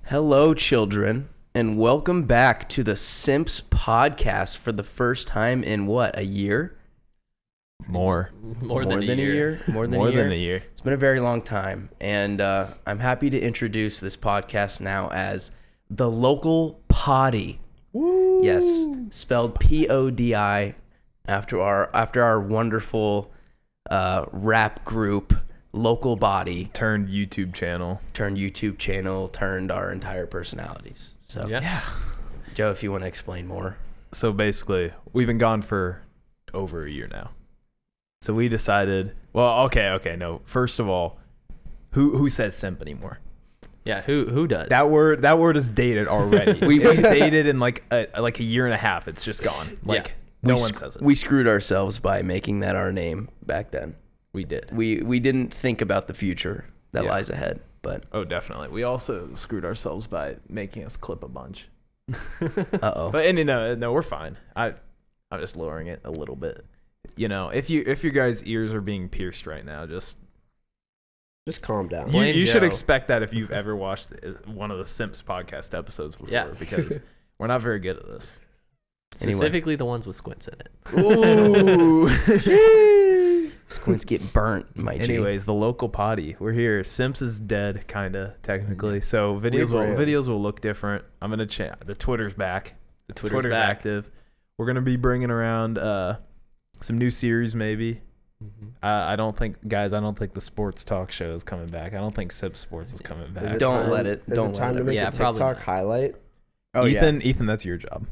Hello, children, and welcome back to the Simps podcast for the first time in what, a year? More than a year. More than a year. It's been a very long time, and I'm happy to introduce this podcast now as the local Podi. Woo. Yes, spelled P-O-D-I after our wonderful rap group. Local body turned YouTube channel, turned our entire personalities. So yeah. Joe, if you want to explain more. So basically, we've been gone for over a year now. So we decided, no. First of all, who says simp anymore? Yeah, who does? That word is dated already. we dated in like a year and a half. It's just gone. No one says it. We screwed ourselves by making that our name back then. We did. We didn't think about the future that lies ahead, but definitely. We also screwed ourselves by making us clip a bunch. Uh-oh. But no, we're fine. I'm just lowering it a little bit. You know, if your guys' ears are being pierced right now, just calm down. You should expect that if you've ever watched one of the Simps podcast episodes before, because we're not very good at this. Specifically the ones with squints in it. Ooh. Squints get burnt, my G. Anyways, the local Podi. We're here. Simps is dead, kinda, technically. So videos will look different. I'm gonna change. The Twitter's back. The Twitter's active. We're gonna be bringing around some new series, maybe. Mm-hmm. I don't think the sports talk show is coming back. I don't think Sip Sports is coming back. Don't let it. Is it time to make a TikTok highlight? Oh, Ethan, that's your job.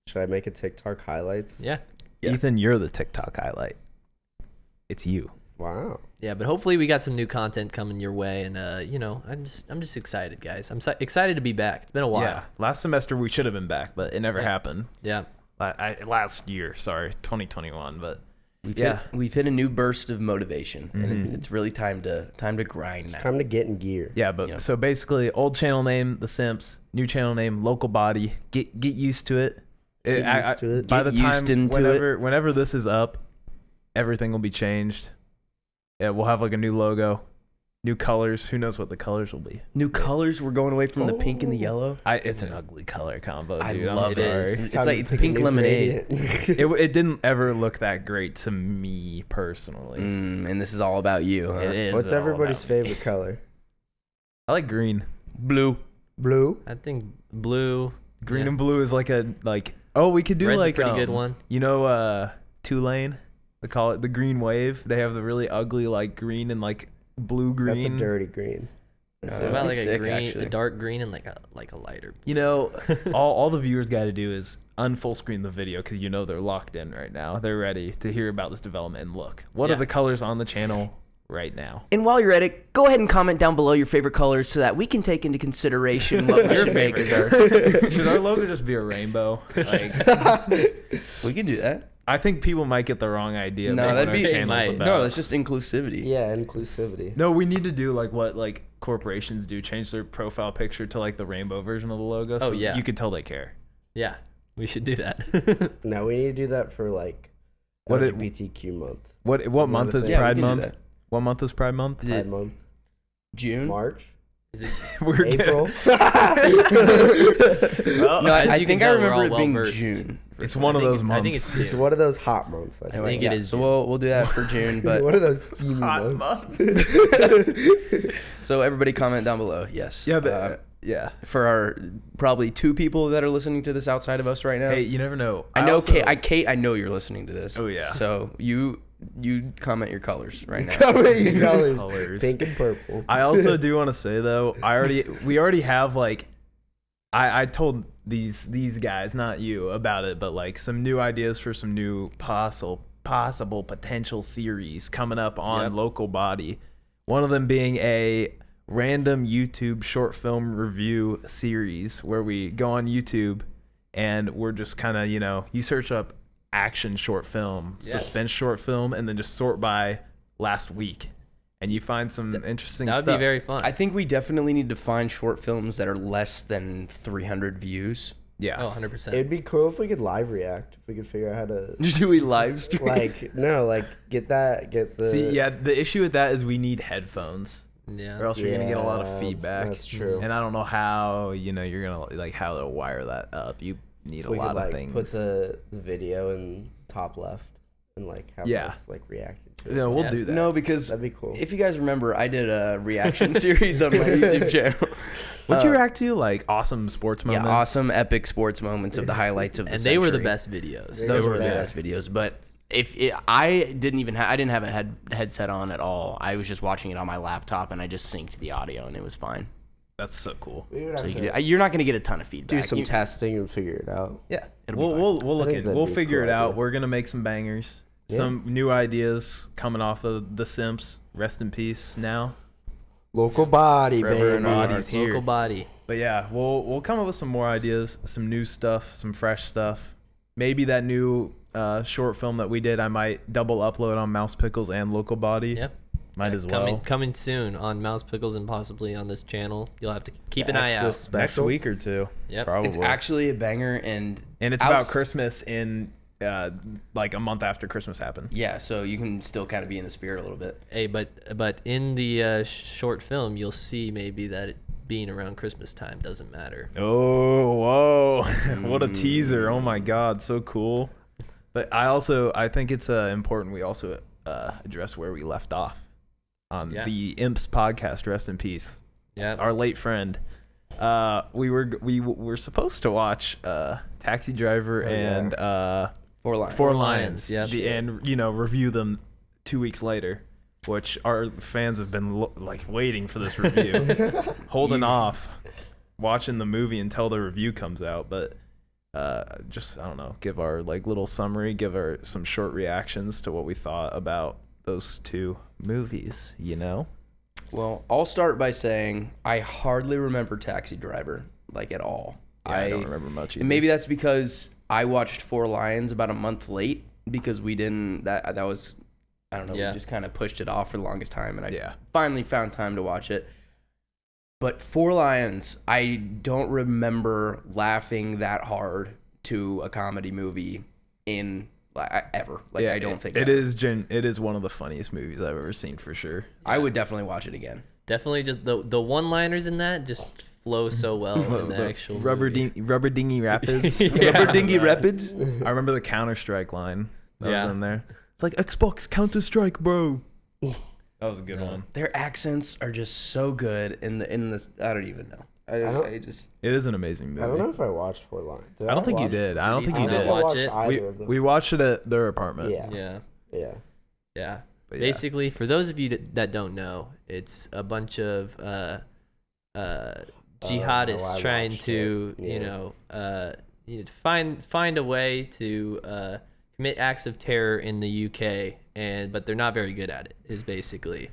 Should I make a TikTok highlights? Yeah. Ethan, you're the TikTok highlight. It's you. Wow. Yeah, but hopefully we got some new content coming your way, and I'm just excited, guys. I'm excited to be back. It's been a while. Yeah. Last semester we should have been back, but it never happened. Yeah. Last year, 2021, but we've hit a new burst of motivation, and it's really time to grind. It's now. time to get in gear. Yeah, but so basically, old channel name The Simps, new channel name Local Body. Get used to it. By the time whenever this is up, everything will be changed. Yeah, we'll have like a new logo, new colors. Who knows what the colors will be? New colors. We're going away from the pink and the yellow. It's an ugly color combo, dude. I love it. It's pink lemonade. It didn't ever look that great to me personally. And this is all about you, huh? It is. What's everybody's favorite color? I like green. Blue. I think blue. Green and blue is we could do Red's like a pretty good one. You know, Tulane. They call it the green wave. They have the really ugly like green and like blue green. That's a dirty green. What about like a dark green and like a lighter blue? You know, all the viewers got to do is unfull screen the video because they're locked in right now. They're ready to hear about this development and look. What are the colors on the channel right now? And while you're at it, go ahead and comment down below your favorite colors so that we can take into consideration what we should make as our... Should our logo just be a rainbow? We can do that. I think people might get the wrong idea. No, that'd be about. No, it's just inclusivity. Yeah, inclusivity. No, we need to do like what like corporations do, change their profile picture to like the rainbow version of the logo. So you can tell they care. Yeah, we should do that. No, we need to do that for like LGBTQ month. What month is Pride Month? What month is Pride Month? Pride Month. June? March? Is it April? No, I think I remember it being June. It's one of those months. I think it's June. It's one of those hot months. I think it is. So we'll do that for June. But one of those steamy hot months. So everybody comment down below. Yes. Yeah, but for our probably 2 people that are listening to this outside of us right now. Hey, you never know. I know Kate. I know you're listening to this. Oh yeah. So you comment your colors right now. Comment your colors. Pink and purple. I also do want to say though, we already have like, I told these guys, not you, about it, but like some new ideas for some new possible potential series coming up on Local Body. One of them being a random YouTube short film review series where we go on YouTube and we're just kind of, you search up action short film, suspense short film, and then just sort by last week. And you find some interesting stuff. That would be very fun. I think we definitely need to find short films that are less than 300 views. Yeah. Oh, 100%. It'd be cool if we could live react. If we could figure out how to... Do we live stream? get the... See, the issue with that is we need headphones. Yeah. or else you're gonna get a lot of feedback. That's true. And I don't know how you're gonna like how to wire that up. You need a lot of things. Put the video in top left and like have us like reacting to it. Yeah, we'll do that. No, because That'd be cool. if you guys remember, I did a reaction series on my YouTube channel. What'd you react to? Like awesome sports moments? Yeah, awesome epic sports moments of the highlights of the And century. they were the best videos. Those were the best videos. But I didn't have a headset on at all. I was just watching it on my laptop, and I just synced the audio, and it was fine. That's so cool. So you're not going to get a ton of feedback. do some testing and figure it out. Yeah, We'll we'll figure it out. Idea. We're gonna make some bangers, some new ideas coming off of the Simps. Rest in peace now. Local body, Forever in baby. our Body's here. Local body. But yeah, we'll come up with some more ideas, some new stuff, some fresh stuff. Maybe that new short film that we did, I might double upload on Mouse Pickles and Local Body. Yep. Might as well. Coming soon on Mouse Pickles and possibly on this channel. You'll have to keep an eye out. Special. Next week or two. Yep. Probably. It's actually a banger, and it's about Christmas in like a month after Christmas happened. yeah, so you can still kind of be in the spirit a little bit. Hey, but in the short film, you'll see maybe that it being around Christmas time doesn't matter. Oh, whoa. What a teaser. Oh my God. So cool. But I think it's important we also address where we left off on the Imps podcast. Rest in peace. Yeah. Our late friend. We were supposed to watch Taxi Driver and Four Lions. Yeah. And review them 2 weeks later, which our fans have been waiting for this review, holding off watching the movie until the review comes out. But just I don't know, give our little summary, give some short reactions to what we thought about those two movies. Well, I'll start by saying I hardly remember Taxi Driver at all. Yeah, I don't remember much either. And maybe that's because I watched Four Lions about a month late because we didn't. That was, I don't know. Yeah. We just kind of pushed it off for the longest time, and I finally found time to watch it. But Four Lions, I don't remember laughing that hard to a comedy movie in ever. I don't think it is one of the funniest movies I've ever seen for sure. I would definitely watch it again. Definitely, just the one-liners in that just flow so well in the actual Rubber movie. Dinghy Rapids. Rubber Dinghy Rapids. I remember the Counter-Strike line that was in there. It's like Xbox Counter-Strike, bro. That was a good one. Their accents are just so good in this. I don't even know. I just. It is an amazing movie. I don't know if I watched Four Lions. I don't think you did. I don't think you did. did. Watch it. Either of them. We watched it at their apartment. Yeah. Yeah. But Basically, for those of you that don't know, it's a bunch of jihadists I trying watched to, it. find a way to commit acts of terror in the UK, but they're not very good at it. Is basically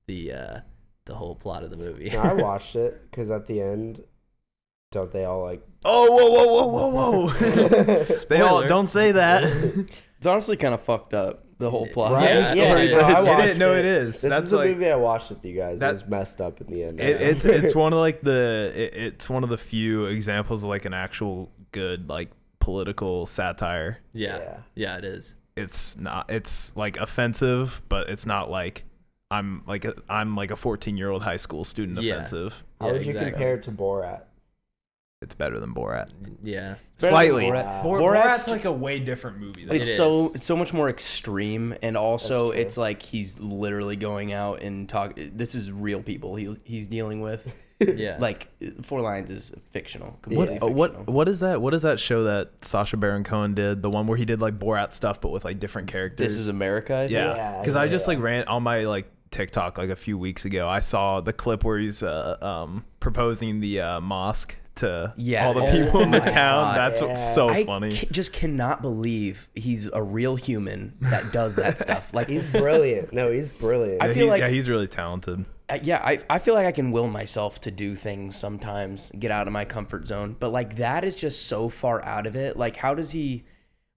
the whole plot of the movie. No, I watched it because at the end, don't they all Oh, whoa. Spoiler. Don't say that. It's honestly kind of fucked up. The whole plot. Right? Yeah, Story, it bro. is. I watched It is. This That's is the movie I watched with you guys. It that- was messed up in the end. It's one of it's one of the few examples of an actual good political satire. Yeah, it is. It's not. It's offensive, but it's not I'm a 14-year-old high school student Yeah. offensive. How would you exactly. compare it to Borat? It's better than Borat. Yeah. Slightly. Borat. Borat's a way different movie. It's It so much more extreme, and also That's true. it's he's literally going out and talk. This is real people he's dealing with. Yeah. Four Lions is fictional. Completely fictional. What is that? What is that show that Sacha Baron Cohen did? The one where he did Borat stuff, but with different characters. This is America. I think. Yeah, because I just ran on my TikTok a few weeks ago. I saw the clip where he's proposing the mosque to all the people in the my town. God. That's what's so I funny. just cannot believe he's a real human that does that stuff. He's brilliant. No, he's brilliant. I feel he's really talented. I feel like I can will myself to do things sometimes, get out of my comfort zone. But that is just so far out of it. How does he?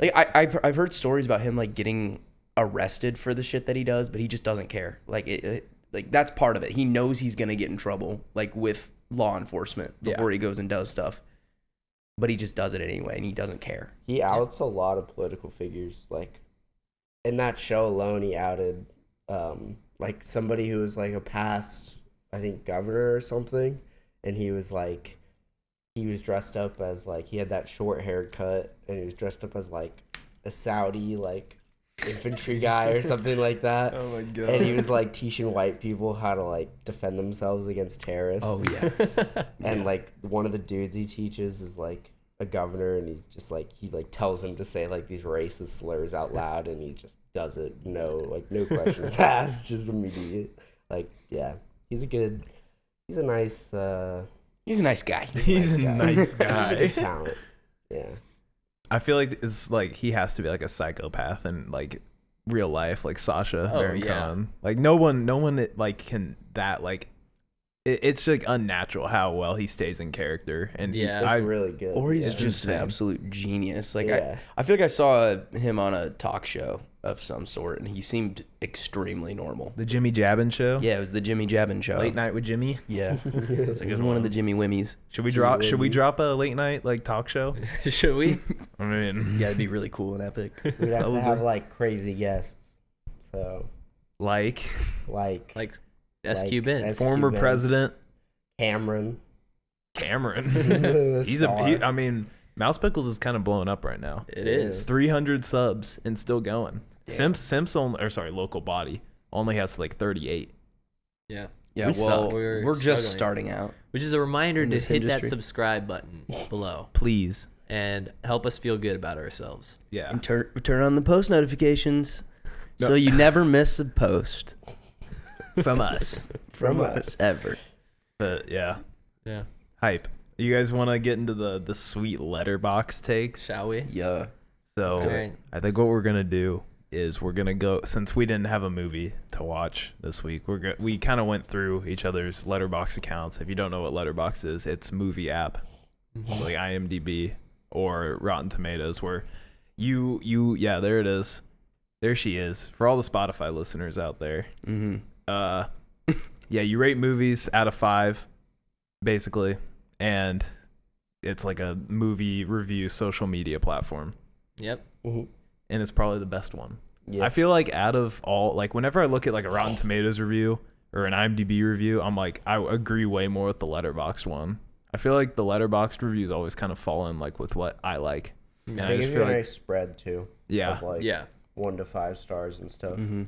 I've heard stories about him getting arrested for the shit that he does, but he just doesn't care. That's part of it. He knows he's gonna get in trouble with law enforcement before he goes and does stuff. But he just does it anyway, and he doesn't care. He outs a lot of political figures. In that show alone, he outed somebody who was a past I think governor or something, and he was dressed up as like, he had that short haircut, and he was dressed up as like a Saudi like infantry guy or something like that. Oh my god. And he was like teaching white people how to like defend themselves against terrorists. Oh yeah. And like one of the dudes he teaches is like a governor, and he's just like, he like tells him to say like these racist slurs out loud, and he just does it, no questions asked, just immediate. Like, yeah, he's a nice He's a nice guy. He's a nice guy. He's a good talent. Yeah. I feel like it's like he has to be like a psychopath in like real life, like Sasha Baron Cohen. Like no one like can that like it's like unnatural how well he stays in character, and It's really good. Or he's It's just an insane. absolute genius. Like Yeah. I feel like I saw him on a talk show of some sort, and he seemed extremely normal. the Jimmy Jabbin show. Yeah, it was the Jimmy Jabbin show. Late night with Jimmy. Yeah, That's a it was good one of the Jimmy Wimmies. Should we drop a late night like talk show? Should we? I mean, Yeah, it'd be really cool and epic. We'd have to have like crazy guests. So like like SQ like Ben. SQ former Benz, president Cameron. Cameron. Star. I mean, Mouse Pickles is kind of blowing up right now. It is. 300 subs and still going. Damn. Simps only, or sorry, Local Body only has like 38. Yeah. Yeah, We well, suck. we're just struggling. starting out. Which is a reminder In to this hit that industry. subscribe button below Please. and help us feel good about ourselves. Yeah. And turn on the post notifications No. so you never miss a post From us. from us ever. But yeah. Yeah. Hype. You guys want to get into the sweet letterbox takes? Shall we? Yeah. So Let's do it. I think what we're gonna do is we're gonna go, since we didn't have a movie to watch this week. We kind of went through each other's letterbox accounts. If you don't know what letterbox is, it's a movie app like IMDb or Rotten Tomatoes, where you yeah, there it is. There she is. For all the Spotify listeners out there. Mm-hmm. Yeah, you rate movies out of 5, basically, and it's like a movie review social media platform, Yep. Mhm. and it's probably the best one. Yeah. I feel like out of all, like whenever I look at like a Rotten Tomatoes review or an IMDb review, I'm like, I agree way more with the Letterboxd one. I feel like the Letterboxd reviews always kind of fall in like with what I like. Yeah. I They just give you a feel like- nice spread too. Yeah, Of like Yeah. 1 to 5 stars and stuff. Mm-hmm.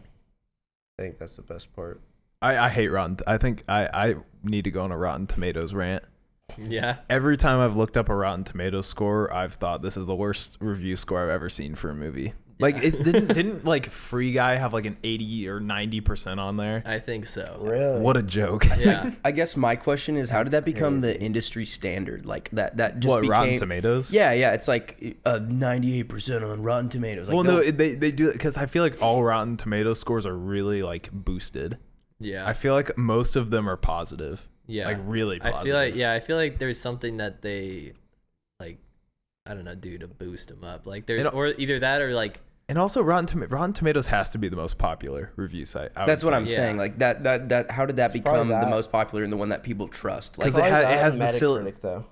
I think that's the best part. I hate Rotten. I think I need to go on a Rotten Tomatoes rant. Yeah. Every time I've looked up a Rotten Tomatoes score, I've thought this is the worst review score I've ever seen for a movie. Like, didn't like Free Guy have like an 80 or 90% on there? I think so. Really? What a joke! Yeah. I guess my question is, how did that become the industry standard? Like that just What, became Rotten Tomatoes? Yeah, it's like 98% on Rotten Tomatoes. Like, Well, no, they do it because I feel like all Rotten Tomatoes scores are really like boosted. Yeah. I feel like most of them are positive. Yeah. Like really positive. I feel like there's something that they like, I don't know, do to boost them up. Like there's, And- or either that or like, And also Rotten Tomatoes has to be the most popular review site. I that's would what I'm think. saying. Like that how did that become probably the that. most popular and the one that people trust? Like 'Cause it Probably that has and the Metacritic though.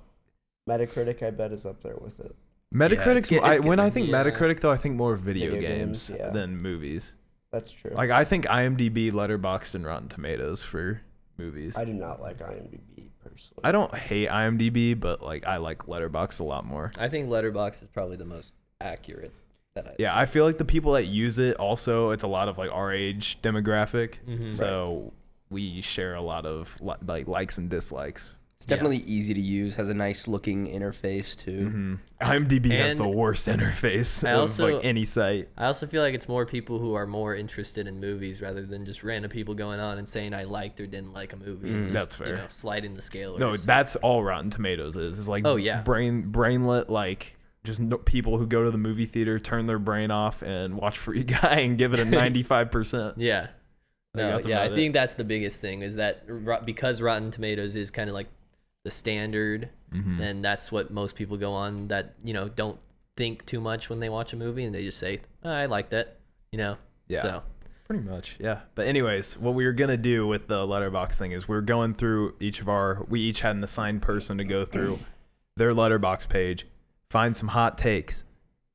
Metacritic, I bet, is up there with it. Metacritic's. Yeah, it's When I getting- think yeah. Metacritic though, I think more of video, Video games, games, yeah. than movies. That's true. Like I think IMDb, Letterboxd, and Rotten Tomatoes for movies. I do not like IMDb personally. I don't hate IMDb, but like I like Letterboxd a lot more. I think Letterboxd is probably the most accurate that I've Yeah, seen. I feel like the people that use it also, it's a lot of like our age demographic, Mhm. so we share a lot of like likes and dislikes. It's definitely easy to use. Has a nice looking interface too. Mm-hmm. IMDb has And the worst interface I of also- like any site. I also feel like it's more people who are more interested in movies rather than just random people going on and saying I liked or didn't like a movie. and That's just, fair. Sliding the scale. No, that's all Rotten Tomatoes is. It's like Oh, yeah. brainlet, like just people who go to the movie theater, turn their brain off, and watch Free Guy and give it a 95%. Yeah. No, that's yeah, I about think that's the biggest thing is that because Rotten Tomatoes is kind of like the standard, Mhm. and that's what most people go on that, don't think too much when they watch a movie and they just say, oh, I liked it, Yeah. So, Pretty much, yeah. But anyways, what we were gonna do with the letterbox thing is we're going through we each had an assigned person to go through their letterbox page, find some hot takes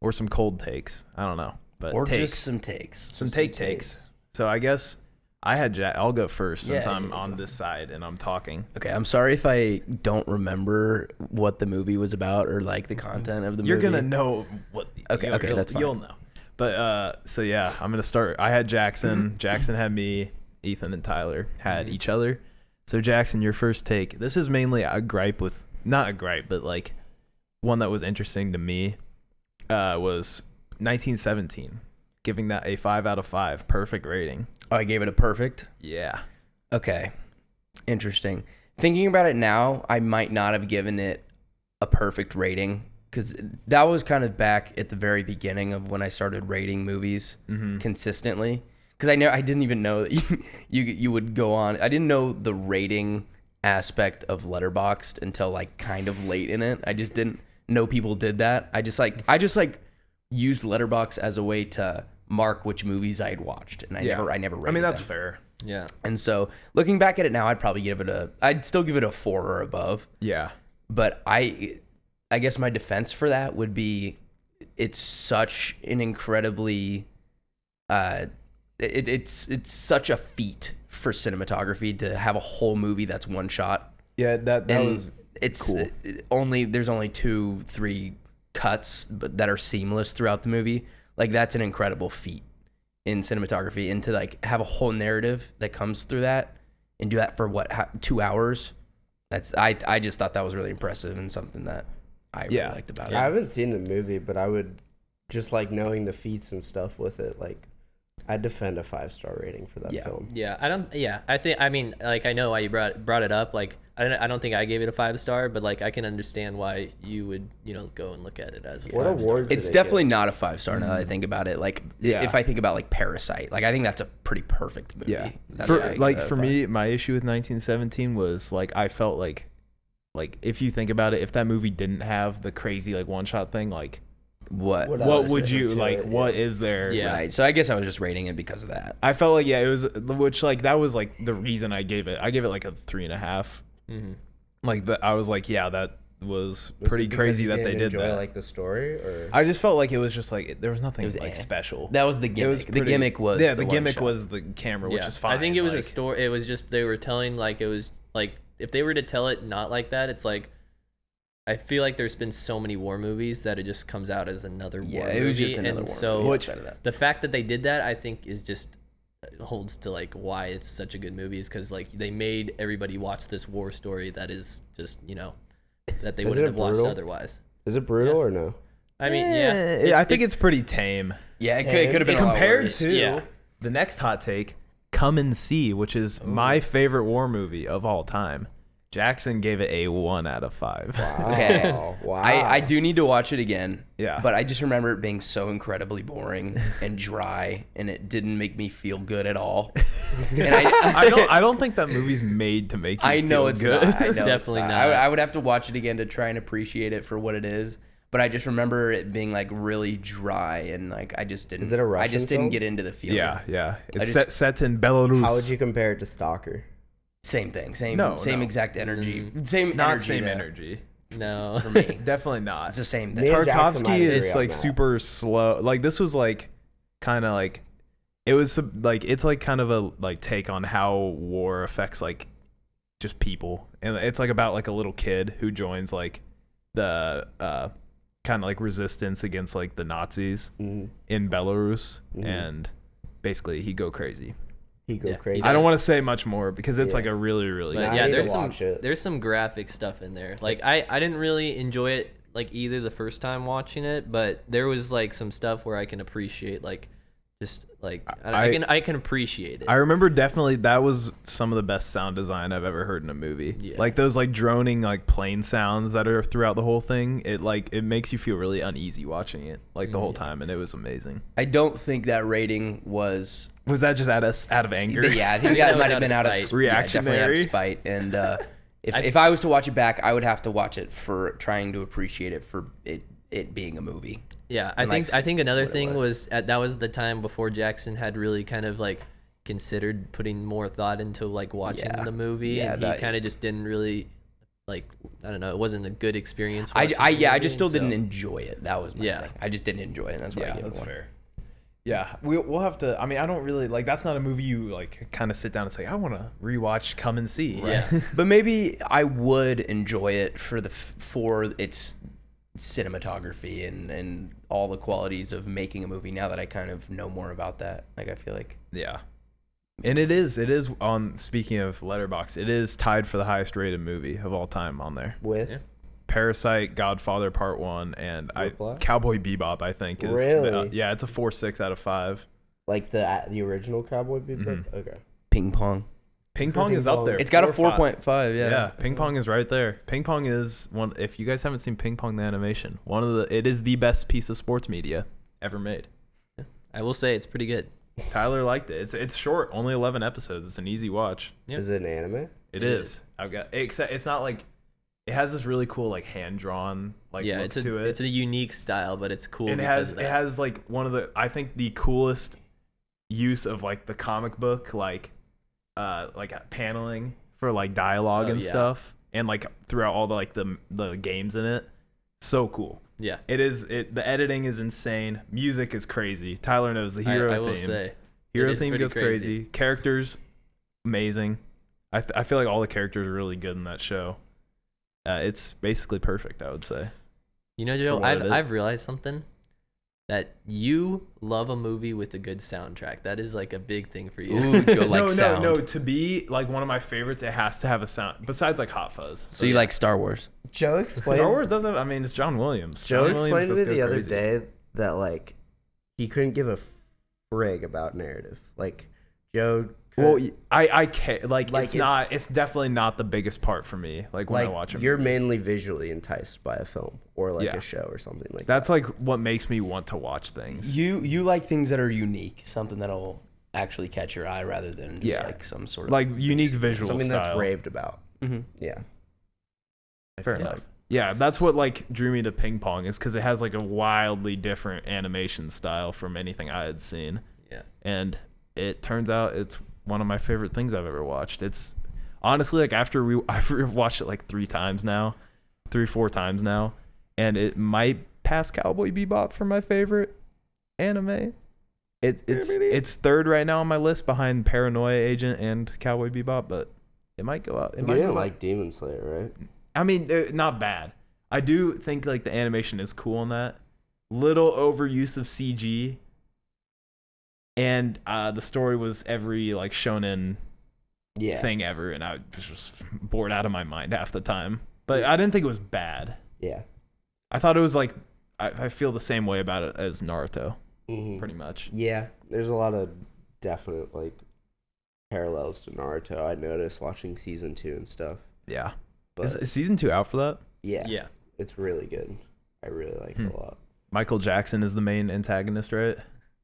or some cold takes. I don't know, but Or takes. just some takes. some takes. So I guess I'll go first since Yeah, I'm yeah, on this side and I'm talking. Okay, I'm sorry if I don't remember what the movie was about or like the content of the You're movie. gonna know what. Okay, that's fine. You'll know. But so yeah, I'm gonna start. I had Jackson. Jackson had me. Ethan and Tyler had each other. So Jackson, your first take. This is mainly a gripe with, not a gripe, but like one that was interesting to me. Was 1917, giving that a 5 out of 5, perfect rating. Oh, I gave it a perfect. Yeah. Okay, interesting. Thinking about it now, I might not have given it a perfect rating because that was kind of back at the very beginning of when I started rating movies consistently. Because I didn't even know that you would go on. I didn't know the rating aspect of Letterboxd until like kind of late in it. I just didn't know people did that. I just used Letterboxd as a way to mark which movies I had watched, and I never rated I mean, that's them. fair. Yeah. And so looking back at it now, I'd still give it a 4 or above. Yeah. But I guess my defense for that would be it's such an incredibly it's such a feat for cinematography to have a whole movie that's one shot. Yeah, that was cool. There's only 2-3 cuts that are seamless throughout the movie. Like that's an incredible feat in cinematography, and to like have a whole narrative that comes through that and do that for 2 hours. I just thought that was really impressive and something that I really liked about it. I haven't seen the movie, but I would just like knowing the feats and stuff with it. Like, I'd defend a 5-star rating for that film. Yeah, I mean, like, I know why you brought it up. Like, I don't think I gave it a 5-star, but like, I can understand why you would, go and look at it as a 5-star. awards did It's it definitely get? not a 5-star now that I think about it. Like, if I think about like Parasite, like I think that's a pretty perfect movie. Yeah. That's why I give it a For 5. me, my issue with 1917 was like I felt like if you think about it, if that movie didn't have the crazy like one shot thing, like what would you like? it, What is there? Yeah. Right. So I guess I was just rating it because of that. I felt like it was, which like that was like the reason I gave it. I gave it like a 3.5. Mm-hmm. Like I was like, yeah, that was Was pretty it because crazy you that they didn't did enjoy, that. like the story, or I just felt like it was just like there was nothing was like special. That was the gimmick. It was The gimmick was the one gimmick shot. was the camera, which is fine. I think it was a like, story. It was just they were telling like it was like if they were to tell it not like that, it's like I feel like there's been so many war movies that it just comes out as another war movie. it was just another and war so movie outside of that. the fact that they did that, I think, is just holds to like why it's such a good movie is because like they made everybody watch this war story that is just that they Isn't wouldn't it have watched brutal? otherwise. is it brutal or no? I mean, yeah, I think it's pretty tame. Yeah, it could have been a lot Compared worse. to the next hot take, Come and See, which is my favorite war movie of all time. Jackson gave it a 1 out of 5. Wow. Okay. Wow. I do need to watch it again. Yeah. But I just remember it being so incredibly boring and dry, and it didn't make me feel good at all. And I don't think that movie's made to make you I know feel it's good. not. I know it's definitely not. I would have to watch it again to try and appreciate it for what it is. But I just remember it being like really dry, and like I just didn't. Is it a I Russian just didn't film? get into the feeling. Yeah. It's just- set in Belarus. How would you compare it to Stalker? Same thing. Same No. exact energy. Same Not energy. same though, energy. no. for me. Definitely not. It's the same Me thing. and Jackson might Tarkovsky agree is on like that. super slow. Like this was like kind of like it was like it's like kind of a like take on how war affects like just people, and it's like about like a little kid who joins like the kind of like resistance against like the Nazis in Belarus, and basically he go crazy. He go Yeah, crazy. he I don't want to say much more because it's Yeah. like a really really But I yeah, need to there's watch it. there's some graphic stuff in there. Like I didn't really enjoy it like either the first time watching it, but there was like some stuff where I can appreciate like just like I can appreciate it. I remember definitely that was some of the best sound design I've ever heard in a movie. Yeah. Like those like droning like plane sounds that are throughout the whole thing. It makes you feel really uneasy watching it like the whole time, and it was amazing. I don't think that rating was. Was that just out of anger? Yeah, I think that that was might have out been of out of spite. yeah, definitely out of Reactionary. spite. And if I was to watch it back, I would have to watch it for trying to appreciate it for it being a movie. Yeah, And, I think another what it thing was that was the time before Jackson had really kind of like considered putting more thought into like watching Yeah. the movie, Yeah, and he that- kind of just didn't really like I don't know, it wasn't a good experience. I watching the just movie, still didn't so- enjoy it. That was my Yeah. thing. I just didn't enjoy it. And that's why I Yeah, gave that's it one. fair. Yeah, we'll have to. I mean, I don't really like. That's not a movie you like kind of sit down and say, I want to rewatch Come and See. Yeah. But maybe I would enjoy it for its cinematography and all the qualities of making a movie. Now that I kind of know more about that, like I feel like Yeah. And it is on. Speaking of Letterboxd, it is tied for the highest rated movie of all time on there. With Parasite, Godfather Part 1, and Whiplash? Cowboy Bebop, I think. Is, Really? yeah, it's a 4.6 out of 5. like the original Cowboy Bebop. Okay. ping pong. Ping Pong is up there. It's got a 4 or 5. 4.5. Yeah. Yeah, Ping Pong is right there. Ping Pong is one. If you guys haven't seen Ping Pong the animation, it is the best piece of sports media ever made. I will say it's pretty good. Tyler liked it. It's short, only 11 episodes. It's an easy watch. Yeah. Is it an anime? It is. I've got except it's not like it has this really cool like hand drawn like Yeah, look to it. it's a unique style, but it's cool. And it has like one of the I think the coolest use of like the comic book like paneling for like dialogue and stuff, and like throughout all the like the games in it. So cool. Yeah. The editing is insane. Music is crazy. Tyler knows the hero I theme. will say. Hero It is theme pretty goes crazy. Characters, amazing. I feel like all the characters are really good in that show. It's basically perfect, I would say. You know, For Joe, what it is. I've realized something. That you love a movie with a good soundtrack. That is like a big thing for you. Ooh, Joe likes sound. No. To be like one of my favorites, it has to have a sound. Besides like Hot Fuzz. So you like Star Wars? Joe explained. Star Wars doesn't. I mean, it's John Williams. Joe John Williams explained to does me go the other crazy. day that like he couldn't give a frig about narrative. Like Joe. Well, I can't. Like Like, it's not. It's definitely not the biggest part for me. Like when I watch it. You're mainly visually enticed by a film or like Yeah. a show or something like That's that. like what makes me want to watch things. You like things that are unique, something that'll actually catch your eye rather than just Yeah. like some sort of Like unique visual Something style. that's raved about. Mm-hmm. Yeah. Fair Yeah. enough. Yeah, that's what like drew me to Ping Pong is because it has like a wildly different animation style from anything I had seen, Yeah. and it turns out it's one of my favorite things I've ever watched. It's honestly like I've watched it like 4 times now, and it might pass Cowboy Bebop for my favorite anime. It's third right now on my list behind Paranoia Agent and Cowboy Bebop, but it might go up. You didn't like Demon Slayer, right? I mean, not bad. I do think like the animation is cool in that. Little overuse of CG. And the story was every like shonen Yeah. thing ever, and I was just bored out of my mind half the time. But I didn't think it was bad. Yeah. I thought it was like I feel the same way about it as Naruto, Mhm. pretty much. Yeah. There's a lot of definite like parallels to Naruto. I noticed watching season 2 and stuff. Yeah. But Is season 2 out for that? yeah, Yeah. it's really good. I really like it a lot. Michael Jackson is the main antagonist, right?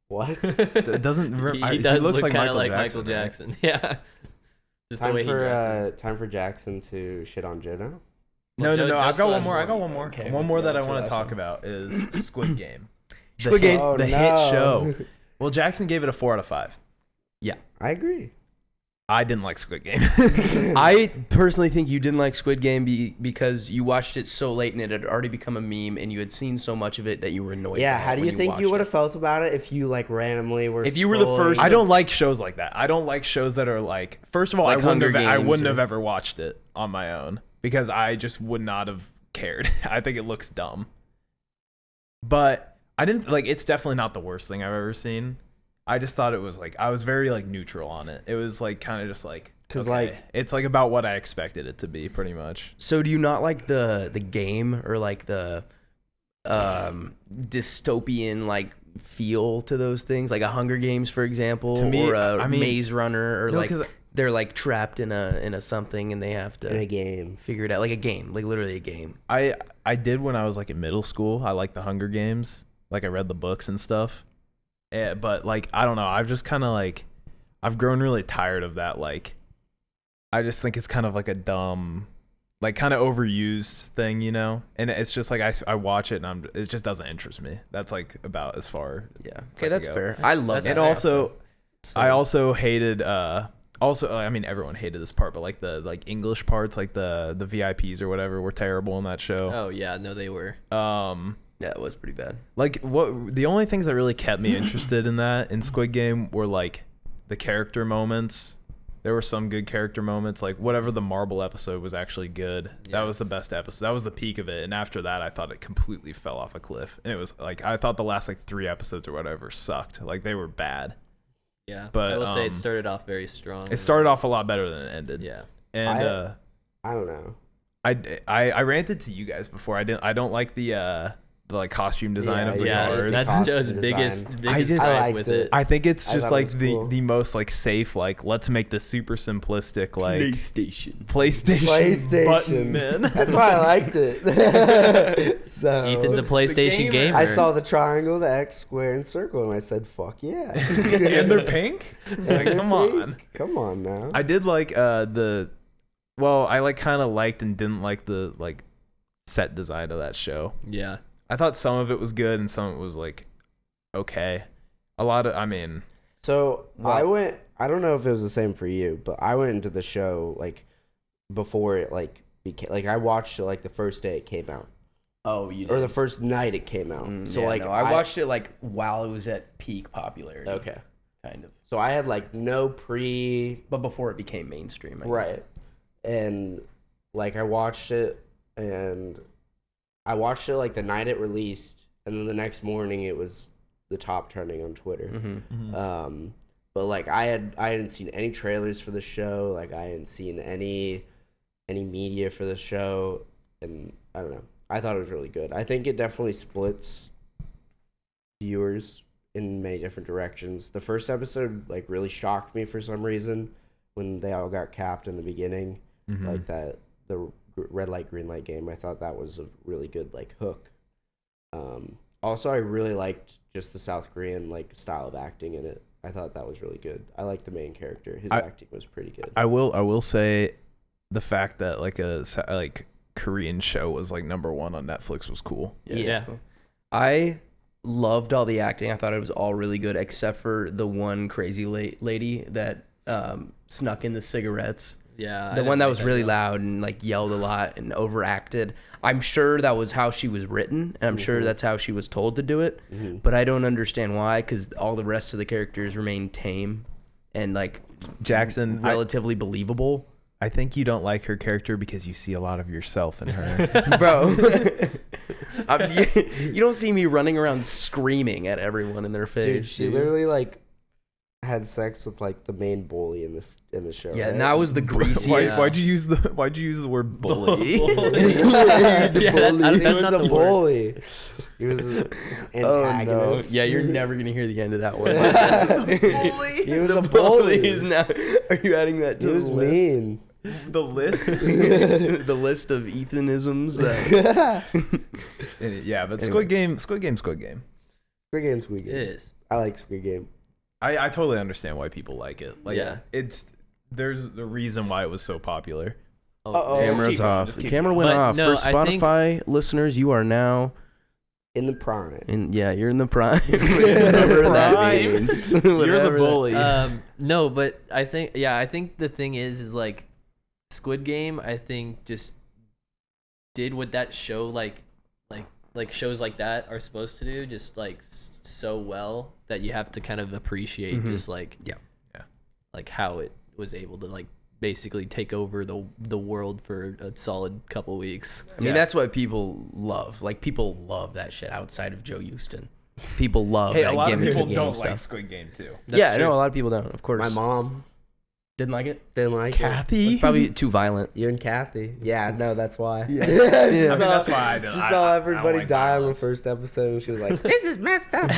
What? It doesn't He does looks look kind of like Michael Michael Jackson. Yeah. Just the way he dresses. Time for Jackson to shit on Joe now. No. Joe I've got still one has more. I got one more. Okay, One more that I that's want the to last talk one. about is Squid Game. Squid Game. Oh, the hit no. show. Well, Jackson gave it a 4 out of 5. I agree. I didn't like Squid Game. I personally think you didn't like Squid Game because you watched it so late and it had already become a meme and you had seen so much of it that you were annoyed. Yeah, by it how do when you think you watched would have it. felt about it if you like randomly were? If you were the scrolling? first- I don't like shows like that. I don't like shows that are like. First of all, Like I wouldn't Hunger Games have ever watched it on my own because I just would not have cared. I think it looks dumb. But I didn't like. It's definitely not the worst thing I've ever seen. I just thought it was like I was very like neutral on it. It was like kind of just like 'Cause, okay. like- it's like about what I expected it to be, pretty much. So do you not like the game or like the dystopian like feel to those things, like a Hunger Games, for example, To me, or a I mean- Maze Runner, or No, like 'cause they're like trapped in a something and they have in a to game. figure it out, like a game, like literally a game. I did when I was like in middle school. I liked the Hunger Games. Like I read the books and stuff. But like I don't know. I've just kind of like I've grown really tired of that. Like I just think it's kind of like a dumb, like kind of overused thing, you know. And it's just like I watch it and it just doesn't interest me. That's like about as far. Yeah. as I Okay, can that's go. fair. I love That's that. And stuff, also, though. I also hated. Also, I mean, everyone hated this part, but like the like English parts, like the VIPs or whatever, were terrible in that show. Oh yeah, no, they were. Yeah, it was pretty bad. Like what the only things that really kept me interested in Squid Game were like the character moments. There were some good character moments, like whatever the marble episode was actually good. Yeah. That was the best episode. That was the peak of it. And after that, I thought it completely fell off a cliff. And it was like I thought the last like 3 episodes or whatever sucked. Like they were bad. Yeah, But I will say it started off very strong. It started off a lot better than it ended. Yeah, And I don't know. I ranted to you guys before. I don't like the like costume design of the guards. that's costume Joe's design. biggest I just- gripe I with liked it. it. I think it's I just thought it like was cool. the most like safe, like let's make this super simplistic like PlayStation. PlayStation button men. That's why I liked it. So Ethan's a PlayStation gamer. I saw the triangle, the X, square, and circle, and I said, "Fuck yeah!" And they're pink. Like, come on. Come on now. I did like I like kind of liked and didn't like the like set design of that show. Yeah, I thought some of it was good and some of it was like okay. So I went. I don't know if it was the same for you, but I went into the show like before it like became like I watched it like the first day it came out, Oh, you did. or the first night it came out. So like I watched it like while it was at peak popularity. Okay. Kind of. So I had like no pre But before it became mainstream. I guess. right, and like I watched it like the night it released, and then the next morning it was the top trending on Twitter. Mm-hmm. But like I hadn't seen any trailers for the show, like I hadn't seen any media for the show, and I don't know. I thought it was really good. I think it definitely splits viewers in many different directions. The first episode like really shocked me for some reason when they all got capped in the beginning, like that the red light green light game. I thought that was a really good like hook. Also, I really liked just the South Korean like style of acting in it. I thought that was really good. I liked the main character. His acting was pretty good. I will say the fact that like a Korean show was like #1 on Netflix was cool. Yeah. Cool. I loved all the acting. I thought it was all really good, except for the one crazy lady that snuck in the cigarettes. yeah. The one that was really loud and like yelled a lot and overacted. I'm sure that was how she was written, and I'm sure that's how she was told to do it. But I don't understand why, because all the rest of the characters remain tame and like Jackson, relatively believable. I think you don't like her character because you see a lot of yourself in her. Bro, you don't see me running around screaming at everyone in their face. Dude, she literally like had sex with like the main bully in the show. Yeah, right? and that was the greasiest. Why'd you use the word bully? The bully. He that's was not a the word. bully. He was an Oh no! antagonist. Yeah, you're never gonna hear the end of that word. He was a Bully bully. is now. Are you adding that to He the was list? mean. The list? The list of Ethanisms that. Yeah, but Anyway. Squid Game. Squid Game. It is. I like Squid Game. I totally understand why people like it. Like, Yeah. there's a reason why it was so popular. Oh, Uh-oh. Just Camera's keep going, off. just The keep camera going. went But off. no, For I think- Spotify listeners, you are now In the prime. you're in the prime. Whatever that Prime. means. You're the Whatever that- bully. No, but I think the thing is like Squid Game. I think just did what that show like shows like that are supposed to do, just like so well that you have to kind of appreciate just like like how it was able to like basically take over the world for a solid couple weeks. I mean, that's what people love. Like, people love that shit outside of Joe Houston. People love Hey, that a lot of gimmicky people game don't stuff. like Squid Game too. Yeah, I true. know a lot of people don't. Of course, My mom didn't like it. didn't like it. Kathy? It's probably too violent. You and Kathy. Yeah, no, that's why. Yeah. She I mean, saw- that's why I don't. She I saw don't everybody like die on the violence. first episode, and she was like, "This is messed up."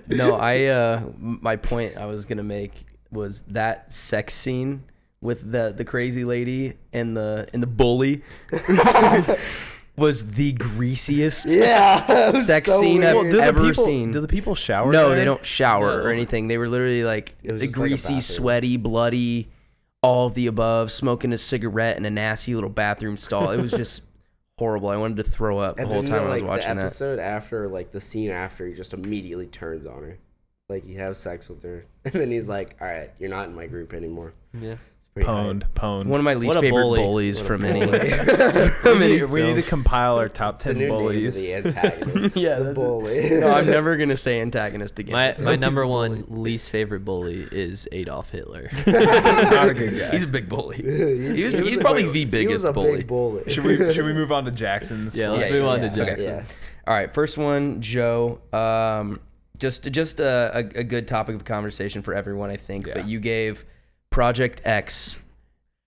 No, my point I was gonna make was that sex scene with the crazy lady and the bully was the greasiest Yeah, it was sex so scene weird. I've do the ever people, seen. Do the people shower? No, there? they don't shower No. or anything. They were literally like It was the just like a greasy, bathroom. sweaty, bloody, all of the above, smoking a cigarette in a nasty little bathroom stall. It was just horrible. I wanted to throw up the And whole then, time I was the watching that. episode after, like the scene after, he just immediately turns on her, like he has sex with her, and then he's like, "All right, you're not in my group anymore." Yeah. It's Pwned. One of my least What a favorite bully. bullies from any. We need to compile our top It's the 10 new name of bullies. the antagonist. Yeah, the that's- bully. No, I'm never gonna say antagonist again. My number one least favorite bully is Adolf Hitler. Not a good guy. He's a big bully. He's He's probably the biggest he was a bully. Big bully. Should we move on to Jackson's? Yeah, let's Yeah, move yeah, on yeah. to Jackson. Yeah. All right, first one, Joe. Just a good topic of conversation for everyone, I think. Yeah. But you gave Project X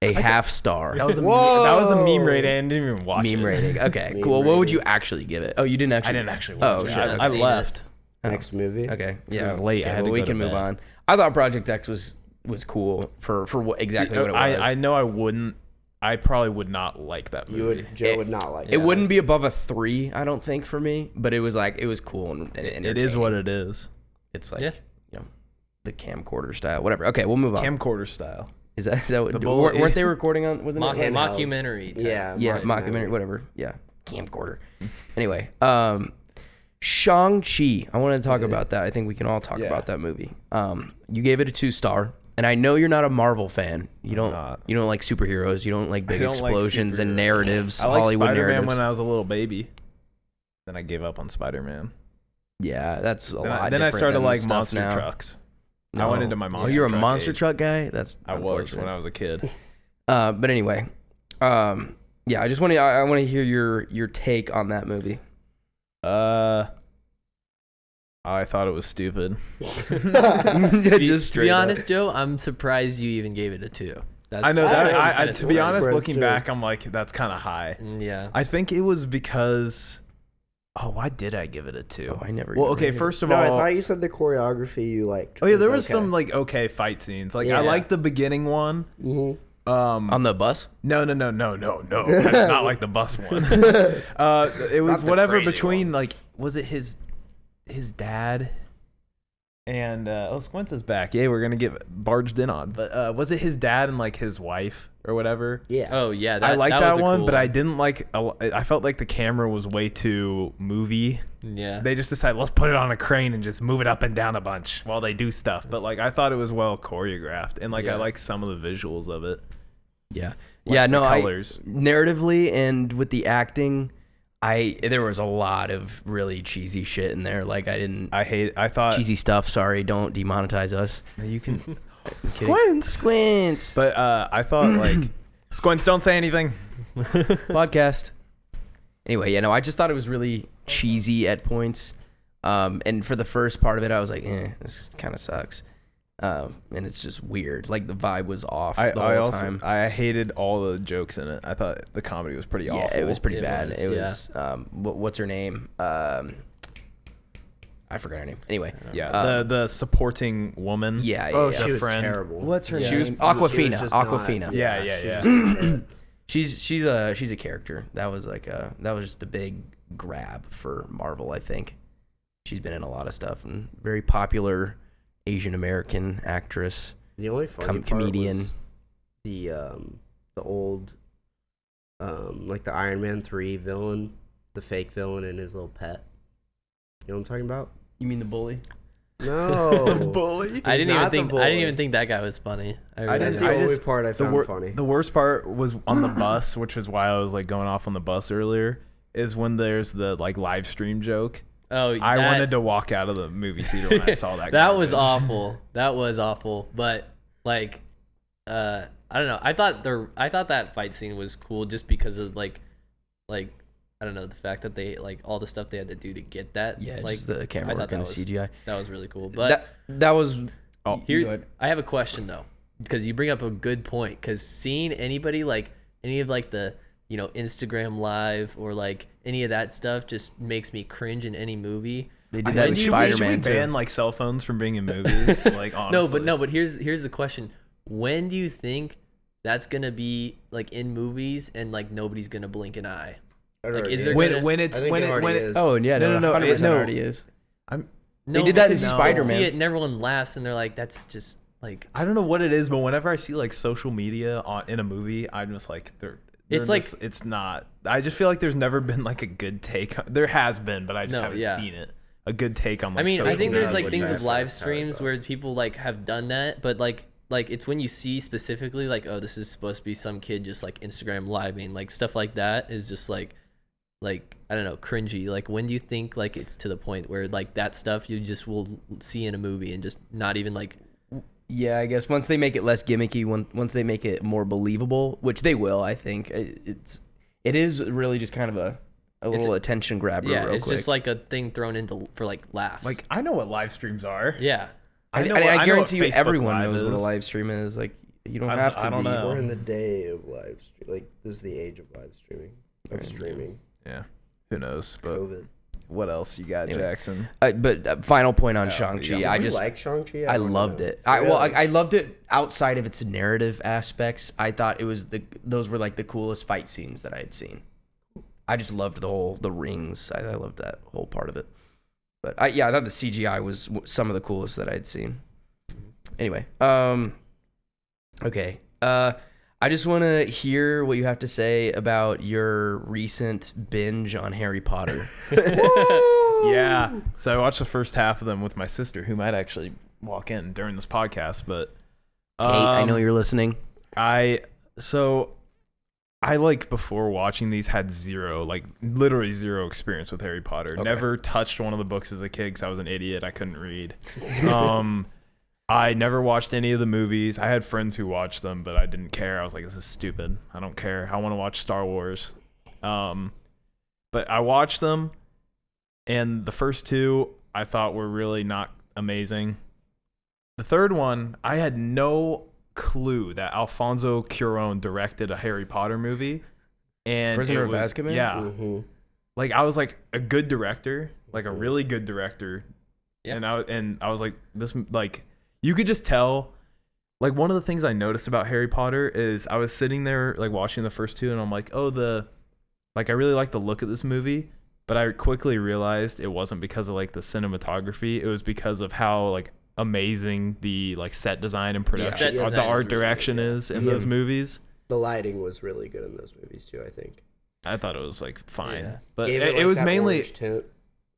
a half star. That was a Whoa. that was a meme rating. I didn't even watch meme it. rating. Okay, Meme cool. What would rating. you actually give it? Oh, you didn't actually. I didn't actually Oh, watch it. shit. haven't I seen left. Next movie. Okay, yeah. it was late. I Okay, had to well, we go to can move bed. on. I thought Project X was cool for what exactly what it was. I know I wouldn't. I probably would not like that movie. You would. Joe would not like It wouldn't be above a 3, I don't think, for me. But it was cool and It is what it is. It's like Yeah. the camcorder style, whatever. Okay, we'll move on. Camcorder style. Is that what? The bully. Weren't they recording on? Wasn't it? handheld. Mockumentary. type. Yeah. Yeah, mockumentary, whatever. Yeah, camcorder. Anyway, Shang-Chi. I want to talk about that. I think we can all talk Yeah. about that movie. You gave it a 2-star, and I know you're not a Marvel fan. You don't. not. You don't like superheroes. You don't like big don't like explosions and superheroes. narratives. I like Hollywood Spider-Man narratives. when I was a little baby. Then I gave up on Spider-Man. Yeah, that's a Then lot. I different started than like stuff monster now. trucks. I No. went into my monster. Oh, you're a truck monster age. truck guy. That's I was unfortunate. when I was a kid. But anyway, yeah, I just want to. I want to hear your take on that movie. I thought it was stupid. Just To be honest, Joe, I'm surprised you even gave it a 2. That's, I know that's that. actually I kinda to be surprising. honest, surprised looking too. back, I'm like, that's kind of high. Yeah. I think it was because. Oh, why did I give it a 2? Oh, I never. Well, even okay. rated it. First of No, I all, thought you said the choreography you liked. oh yeah, there was okay. some like okay fight scenes. Like Yeah. I liked the beginning one. Mhm. on the bus. No. That's not like the bus one. It was Not the whatever crazy between like, was it his dad and Squint is back. Yeah, we're gonna get barged in on. But was it his dad and like his wife or whatever? Yeah. Oh yeah. I liked was that a one, cool but I didn't like. I felt like the camera was way too movie. Yeah. They just decided let's put it on a crane and just move it up and down a bunch while they do stuff. But like I thought it was well choreographed and like I Yeah. like some of the visuals of it. Yeah. Like Yeah. the No. colors. Narratively and with the acting, there was a lot of really cheesy shit in there. Like I thought cheesy stuff. Sorry, don't demonetize us. you can Squints. But I thought like Squints, don't say anything. Podcast. Anyway, yeah, no, I just thought it was really cheesy at points. And for the first part of it, I was like, this kind of sucks. And it's just weird. Like the vibe was off the whole time. I hated all the jokes in it. I thought the comedy was pretty Yeah, awful. it was pretty It bad. was, It yeah. was what's her name? I forgot her name. Anyway, Yeah, the supporting woman. yeah, Oh, yeah. she The was friend. terrible. What's her She was- name? she was Aquafina. just not- Aquafina. Yeah. she's just- She's a character. That was just a big grab for Marvel, I think. She's been in a lot of stuff and very popular Asian American actress. The only funny part comedian. was the old like the Iron Man 3 villain, the fake villain and his little pet. You know what I'm talking about? You mean the bully? No. Bully. I didn't not even the think. I didn't bully. even think that guy was funny. I really That's didn't. the I only just- part I found funny. The worst part was on the bus, which was why I was like going off on the bus earlier. Is when there's the like live stream joke. Oh, I wanted to walk out of the movie theater when I saw that. That was garbage. awful. That was awful. But like, I don't know. I thought that fight scene was cool just because of like I don't know, the fact that they like all the stuff they had to do to get that. Yeah, like just the camera I thought work and the that was- CGI. That was really cool. But That was. Oh, go here, ahead. I have a question though, because you bring up a good point. Because seeing anybody like any of like the Instagram live or like any of that stuff just makes me cringe in any movie. They did that in Should Spider-Man we too. ban like cell phones from being in movies? Like honestly. No, but here's the question: when do you think that's gonna be like in movies and like nobody's gonna blink an eye? Like, is there when gonna- when it's I think when it it already when it is. Oh yeah, No, no, no, 100% no. already is. No, did that in because you still Spider-Man. See it and everyone laughs and they're like, "That's just like." I don't know what it is, but whenever I see like social media in a movie, I'm just like It's like- it's not. I just feel like there's never been like a good take. There has been, but I just No, haven't yeah. seen it. A good take on. Like, I mean, I social think there's media. like things that's of live how it streams goes. where people like have done that, but like like it's when you see specifically like, oh, this is supposed to be some kid just like Instagram living, like stuff like that is just like I don't know, cringy. Like when do you think like it's to the point where like that stuff you just will see in a movie and just not even like. Yeah, I guess once they make it less gimmicky, once they make it more believable, which they will, I think it is really just kind of a little attention grabber. Yeah, real it's quick. just like a thing thrown into for like laughs. Like I know what live streams are. yeah, I know what guarantee you Facebook everyone Live knows what a is. live stream is. Like you don't I have to. don't be. know. We're in the day of live stream. Like this is the age of live streaming. Of Right. streaming. Yeah, who knows? But COVID. what else you got, Anyway. Jackson? But final point on Yeah, Shang-Chi. yeah. I Did you just like Shang-Chi? I wanna loved know. it. Really? I loved it outside of its narrative aspects. I thought it was those were like the coolest fight scenes that I had seen. I just loved the rings. I loved that whole part of it. But I thought the CGI was some of the coolest that I had seen. Anyway, okay. I just want to hear what you have to say about your recent binge on Harry Potter. Yeah. So I watched the first half of them with my sister, who might actually walk in during this podcast. But Kate, I know you're listening. I like before watching these had literally zero experience with Harry Potter. Okay. Never touched one of the books as a kid because I was an idiot. I couldn't read. I never watched any of the movies. I had friends who watched them, but I didn't care. I was like, this is stupid. I don't care. I want to watch Star Wars. But I watched them, and the first two I thought were really not amazing. The third one, I had no clue that Alfonso Cuarón directed a Harry Potter movie. And Prisoner of was- Azkaban? Yeah. Mhm. Like I was like a good director, like a really good director. Yeah. And I was like, this, like, you could just tell. Like one of the things I noticed about Harry Potter is I was sitting there like watching the first two, and I'm like, I really like the look of this movie, but I quickly realized it wasn't because of like the cinematography. It was because of how like amazing the like set design and production, set design the is art really direction good, yeah. is in Yeah. those movies. The lighting was really good in those movies too, I think. I thought it was like fine, Yeah. but Gave it like, was that mainly. orange tint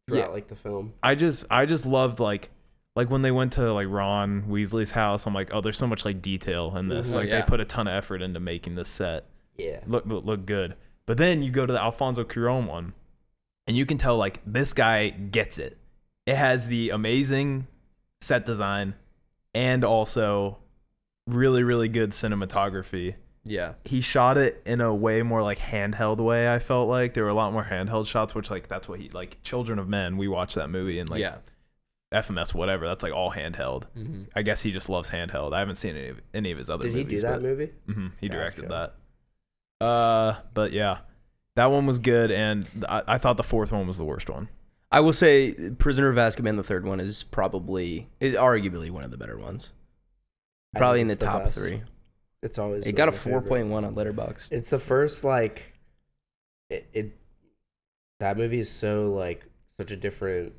throughout Yeah. like the film. I just loved like when they went to like Ron Weasley's house. I'm like, oh, there's so much like detail in this. Mhm. Like Yeah. they put a ton of effort into making this set Yeah. look good. But then you go to the Alfonso Cuarón one, and you can tell like this guy gets it. It has the amazing set design and also really, really good cinematography. Yeah. He shot it in a way more like handheld way. I felt like there were a lot more handheld shots, which like that's what he like. Children of Men, we watched that movie and like yeah. FMS whatever. That's like all handheld. Mm-hmm. I guess he just loves handheld. I haven't seen any of his other Did he movies. do that but, movie? He directed Gotcha. that. But yeah, that one was good, and I thought the fourth one was the worst one. I will say Prisoner of Azkaban, the third one, is arguably one of the better ones. I Probably in think the it's top best. 3. It's always It been got a my favorite. 4.1 on Letterboxd. It's the first like it that movie is so like such a different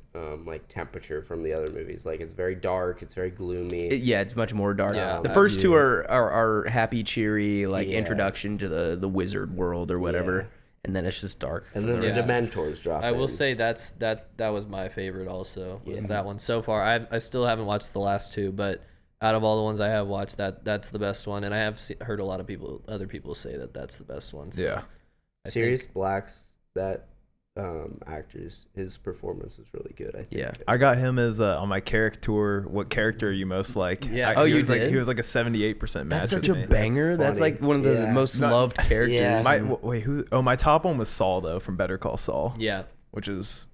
like temperature from the other movies. Like it's very dark, it's very gloomy. Yeah, it's much more dark. Yeah. The first two are happy, cheery, like Yeah. introduction to the wizard world or whatever, Yeah. and then it's just dark. And from then the the rest. Dementors drop I will in. say that was my favorite also. Was Yeah. that one so far? I still haven't watched the last two, but out of all the ones I have watched, that's the best one, and I have heard a lot of other people say that that's the best one. So Yeah. I Sirius Black's that actor's his performance is really good. I think. Yeah. I got him as on my character. What character are you most like? Yeah. Oh, he you was like did? he was like a 78% match. That's such with a me. banger. That's funny. like one of the Yeah. most Not- loved characters. Yeah. Wait, who? Oh, my top one was Saul though from Better Call Saul, yeah, which is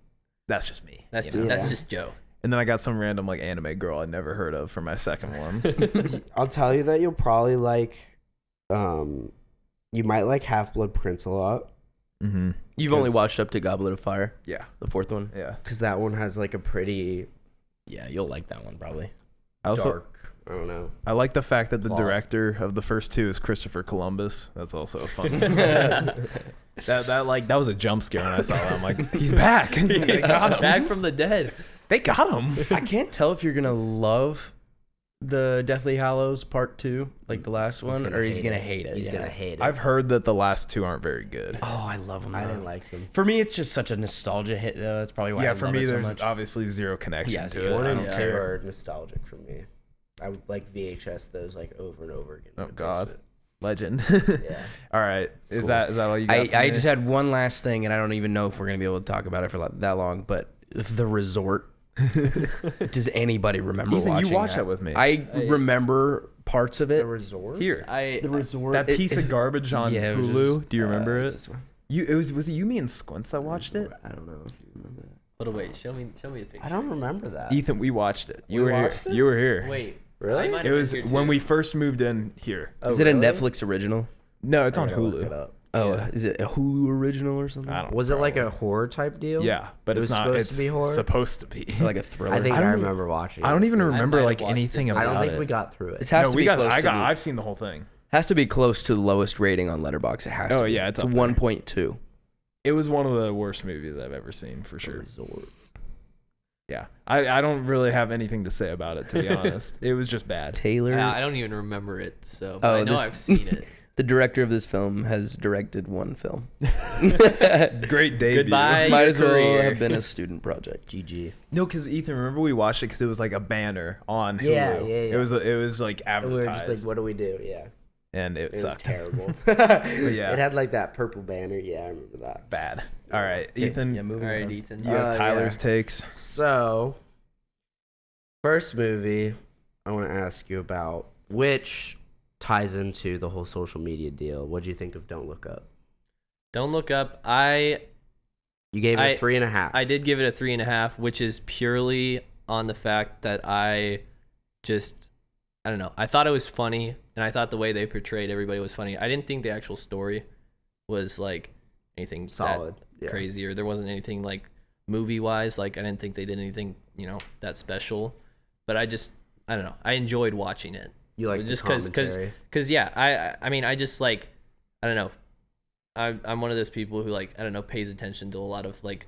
that's just me. that's you just, know? that's Yeah. just Joe. And then I got some random like anime girl I'd never heard of for my second one. I'll tell you that you'll probably like you might like Half-Blood Prince a lot Mm-hmm. You've only 'Cause- watched up to Goblet of Fire, Yeah, the fourth one. yeah. because that one has like a pretty Yeah, you'll like that one probably. I also dark. I don't know. I like the fact that the Plot. director of the first two is Christopher Columbus. That's also a fun. that was a jump scare when I saw that. I'm like, he's back. They got him. Back from the dead. They got him. I can't tell if you're gonna love the Deathly Hallows Part 2, like the last one, or he's gonna hate it. He's yeah. gonna hate it. I've heard that the last two aren't very good. Oh, I love them. I didn't like them. For me, it's just such a nostalgia hit, though. That's probably why. Yeah, I for love me, it so there's much. obviously zero connection Yeah, to yeah. it. One I and don't two care. are nostalgic for me. I would like VHS those like over and over again. Oh in the God, basement. legend. Yeah. All right, is Cool. that all you got? I just had one last thing, and I don't even know if we're gonna be able to talk about it for that long. But the resort. Does anybody remember Ethan, watching you watched that with me. I remember parts of it. The resort. Here, The resort. that piece of garbage on Yeah, it was Hulu. just, Do you remember it's it? this one. Was it you, me, and Squints that watched it? I don't know if you remember that. But wait, show me a picture. I don't remember that. Ethan, we watched it. You We were watched here. it? You were here. Wait, Really? I might It have was been here when too. we first moved in here. Oh, Is it a really? Netflix original? No, it's on I gotta look it Hulu. up. Oh, Yeah. is it a Hulu original or something? I don't. Was it like probably. a horror type deal? Yeah, but It it's was not. supposed It's to be horror? supposed to be. Or like a thriller. I think I I, don't remember watching. I don't even I remember might have like watched anything it. about I don't think it. we got through it. It has No, to we be got. close to I've seen the whole thing. has to be close to the lowest rating on Letterboxd. It has to. Oh, be. yeah, it's it's up there. 1.2. It was one of the worst movies I've ever seen for sure. Resort. Yeah, I don't really have anything to say about it, to be honest. It was just bad. Taylor. Yeah, I don't even remember it, so but Oh, I know this- I've seen it. The director of this film has directed one film. Great debut. Goodbye. Might your as well career. have been a student project. GG. No, because Ethan, remember we watched it because it was like a banner on Hulu. Yeah, yeah, yeah. It was like And we were advertised, just like, what do we do? Yeah. and it, It was sucked. terrible. Yeah. It had like that purple banner. Yeah, I remember that. Bad. All right, Ethan. Yeah, All moving right, on. Ethan. You have Tyler's yeah. takes. So, first movie I want to ask you about, which ties into the whole social media deal. What do you think of Don't Look Up? Don't Look Up. You gave it a 3.5. I did give it a 3.5, which is purely on the fact that I don't know. I thought it was funny, and I thought the way they portrayed everybody was funny. I didn't think the actual story was like anything Solid. that Yeah. crazy, or there wasn't anything like movie wise. Like I didn't think they did anything that special. But I don't know. I enjoyed watching it. You like just the commentary? because yeah, I mean I just like I don't know. I'm one of those people who like I don't know pays attention to a lot of like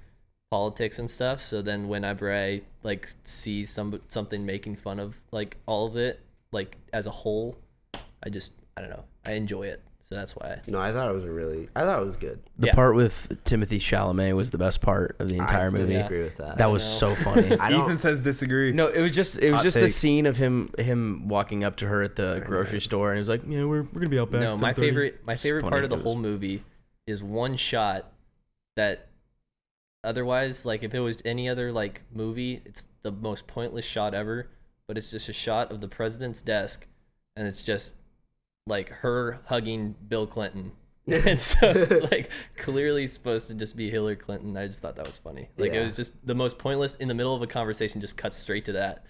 politics and stuff. So then whenever I like see something making fun of like all of it like as a whole, I don't know. I enjoy it. So that's why. No, I thought it was good. The Yeah. part with Timothy Chalamet was the best part of the entire I movie. disagree with that. That was know. so funny. I don't- Ethan says disagree. No, it was just Hot the take. scene of him walking up to her at the grocery store, and he was like, "Yeah, we're gonna be out back." No, my 7:30." favorite It's part funny. of the It whole was- movie is one shot that otherwise like if it was any other like movie, it's the most pointless shot ever, but it's just a shot of the president's desk and it's just like her hugging Bill Clinton. And so it's like clearly supposed to just be Hillary Clinton. I just thought that was funny. Like Yeah. it was just the most pointless in the middle of a conversation, just cuts straight to that.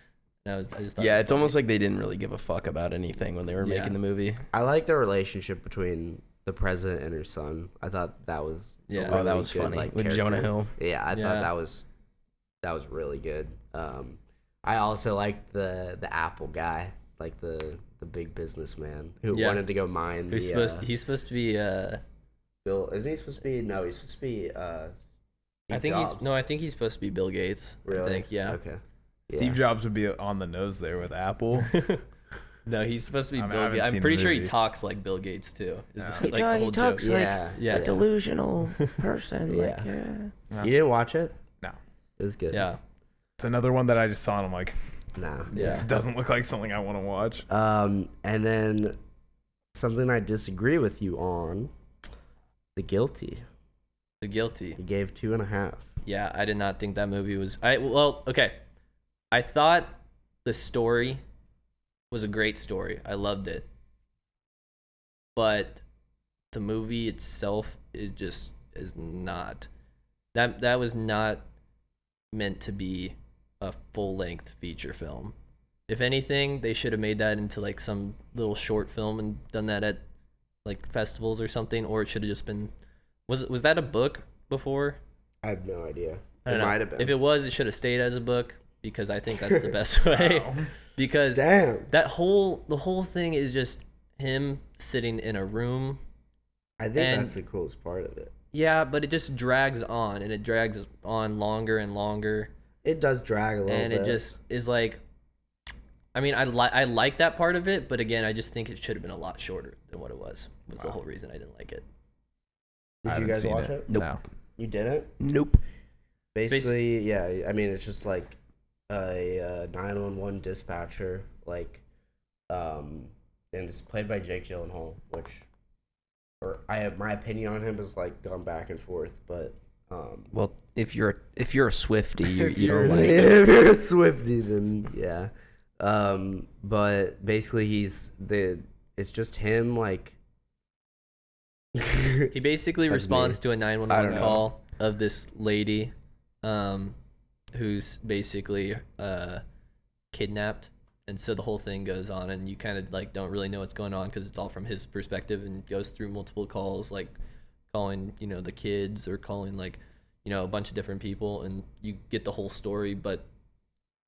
And I just thought it Yeah, was it's funny. almost like they didn't really give a fuck about anything when they were Yeah. making the movie. I like the relationship between the president and her son. I thought that was a Yeah. Oh, that was good, funny. like, With Jonah character. Hill. Yeah, I Yeah. thought that was really good. I also liked the Apple guy, like the big businessman who Yeah. wanted to go mine. he's supposed to be Bill, isn't he supposed to be? No, he's supposed to be. I think he's supposed to be Bill Gates. Really? I think, yeah. Okay. Steve Yeah. Jobs would be on the nose there with Apple. No, he's supposed to be I mean, I Bill haven't Gates. seen I'm the pretty sure he movie. talks like Bill Gates too. Is Yeah. like the whole joke. talks like Yeah. Yeah. a delusional person. Yeah. Like, yeah. You didn't watch it? No. It was good. Yeah. It's another one that I just saw and I'm like, Nah. Yeah. this doesn't look like something I want to watch. And then something I disagree with you on, The Guilty. The Guilty. You gave 2.5. Yeah, I did not think that movie was. Okay. I thought the story was a great story. I loved it. But the movie itself is not. That was not meant to be a full-length feature film. If anything, they should have made that into like some little short film and done that at like festivals or something, or it should have just been. Was that a book before? I have no idea. I don't It know. might have been. If it was, it should have stayed as a book because I think that's the best way. Wow. Because Damn. the whole thing is just him sitting in a room. I think And- that's the coolest part of it. Yeah, but it just drags on and it drags on longer and longer, It does drag a little and bit. it just is like. I mean, I like that part of it, but again, I just think it should have been a lot shorter than what it was. Was the Wow. whole reason I didn't like it. Did I you haven't guys seen watch it? Nope. No. You didn't? Nope. Basically, yeah. I mean, it's just like a 911 dispatcher, like and it's played by Jake Gyllenhaal, which, or I have my opinion on him has like gone back and forth, but Well, if you're a Swiftie, you don't like. if you're a Swiftie, then yeah. But basically, it's just him like. He basically That's responds me. to a I 911 don't call of this lady, who's basically kidnapped, and so the whole thing goes on, and you kind of like don't really know what's going on because it's all from his perspective, and goes through multiple calls, like calling the kids or calling like a bunch of different people, and you get the whole story, but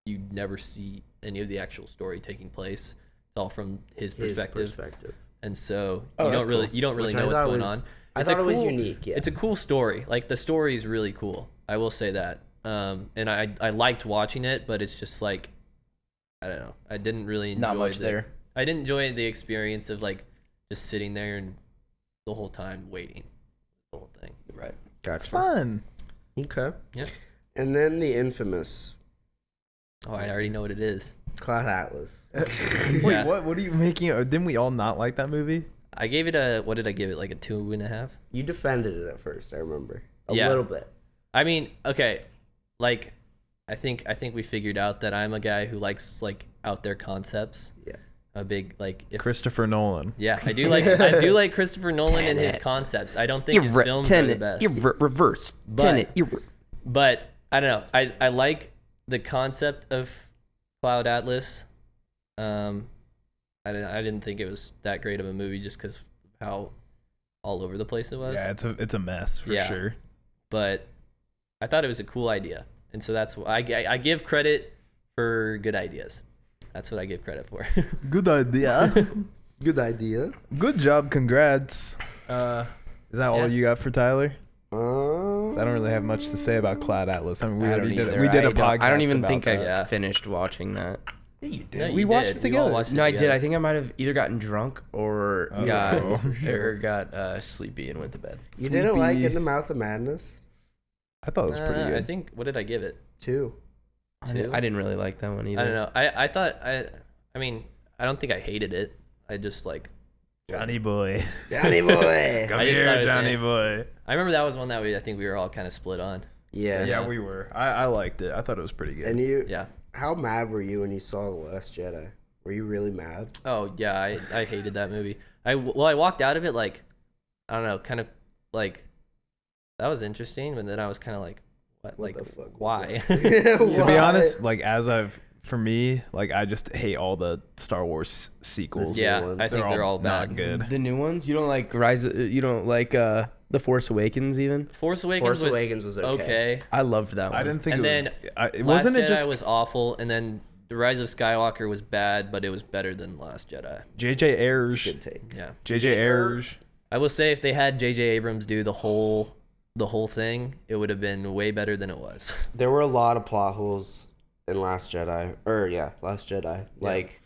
you never see any of the actual story taking place. It's all from his perspective. And so Oh, you that's don't really Which know I what's thought going was- on. I It's thought a it was cool- unique. Yeah, It's a cool story. Like the story is really cool. I will say that. And I liked watching it, but it's just like I don't know. I didn't really enjoy Not much there. I didn't enjoy the experience of like just sitting there and the whole time waiting. The whole thing. Right. gotcha. Fun. Okay. Yeah. And then the infamous Oh, I already know what it is. Cloud Atlas. Wait, Yeah. what are you making? Didn't we all not like that movie? I gave it what did I give it? Like a 2.5? You defended it at first, I remember. A Yeah. little bit. I mean, okay, like I think we figured out that I'm a guy who likes like out there concepts. Yeah. A big like if Christopher Nolan. yeah, I do like Christopher Nolan and his concepts. I don't think his films are the best. Reverse. But- Tenet. But I don't know. I like the concept of Cloud Atlas. I didn't think it was that great of a movie just because how all over the place it was. Yeah, it's a mess for Yeah. sure. But I thought it was a cool idea, and so that's why I give credit for good ideas. That's what I give credit for. Good idea. Good idea. Good job. Congrats. Is that all Yeah. you got for Tyler? I don't really have much to say about Cloud Atlas. I mean, we already did it. We did a podcast. I don't even about think that. I finished watching that. Yeah, you did. No, we you watched did. it We all together. watched it No, I did. together. I think I might have either gotten drunk or Oh. got sleepy and went to bed. You didn't like Sweepy. In the Mouth of Madness? I thought it was pretty good. I think what did I give it? 2. I didn't really like that one either. I don't know. I thought I mean I don't think I hated it. I just like Johnny boy. Johnny boy. Come I just thought here, it was Johnny it. boy. I remember that was one that I think we were all kind of split on. Yeah. Yeah, we were. I liked it. I thought it was pretty good. And you, Yeah. how mad were you when you saw The Last Jedi? Were you really mad? Oh yeah, I hated that movie. I walked out of it like I don't know, kind of like that was interesting, but then I was kind of like what like the fuck was why? To be honest, like for me, like I just hate all the Star Wars sequels. Yeah, ones. I think they're all bad. not good. The new ones? You don't like You don't like The Force Awakens even? Force Awakens was okay. I loved that one. I didn't think And it was. then It Last wasn't Jedi it just was awful, and then The Rise of Skywalker was bad, but it was better than Last Jedi. J.J. Ayers. Good take. Yeah, J.J. Ayers. I will say if they had J.J. Abrams do the whole thing, it would have been way better than it was. There were a lot of plot holes in Last Jedi. Last Jedi. Like,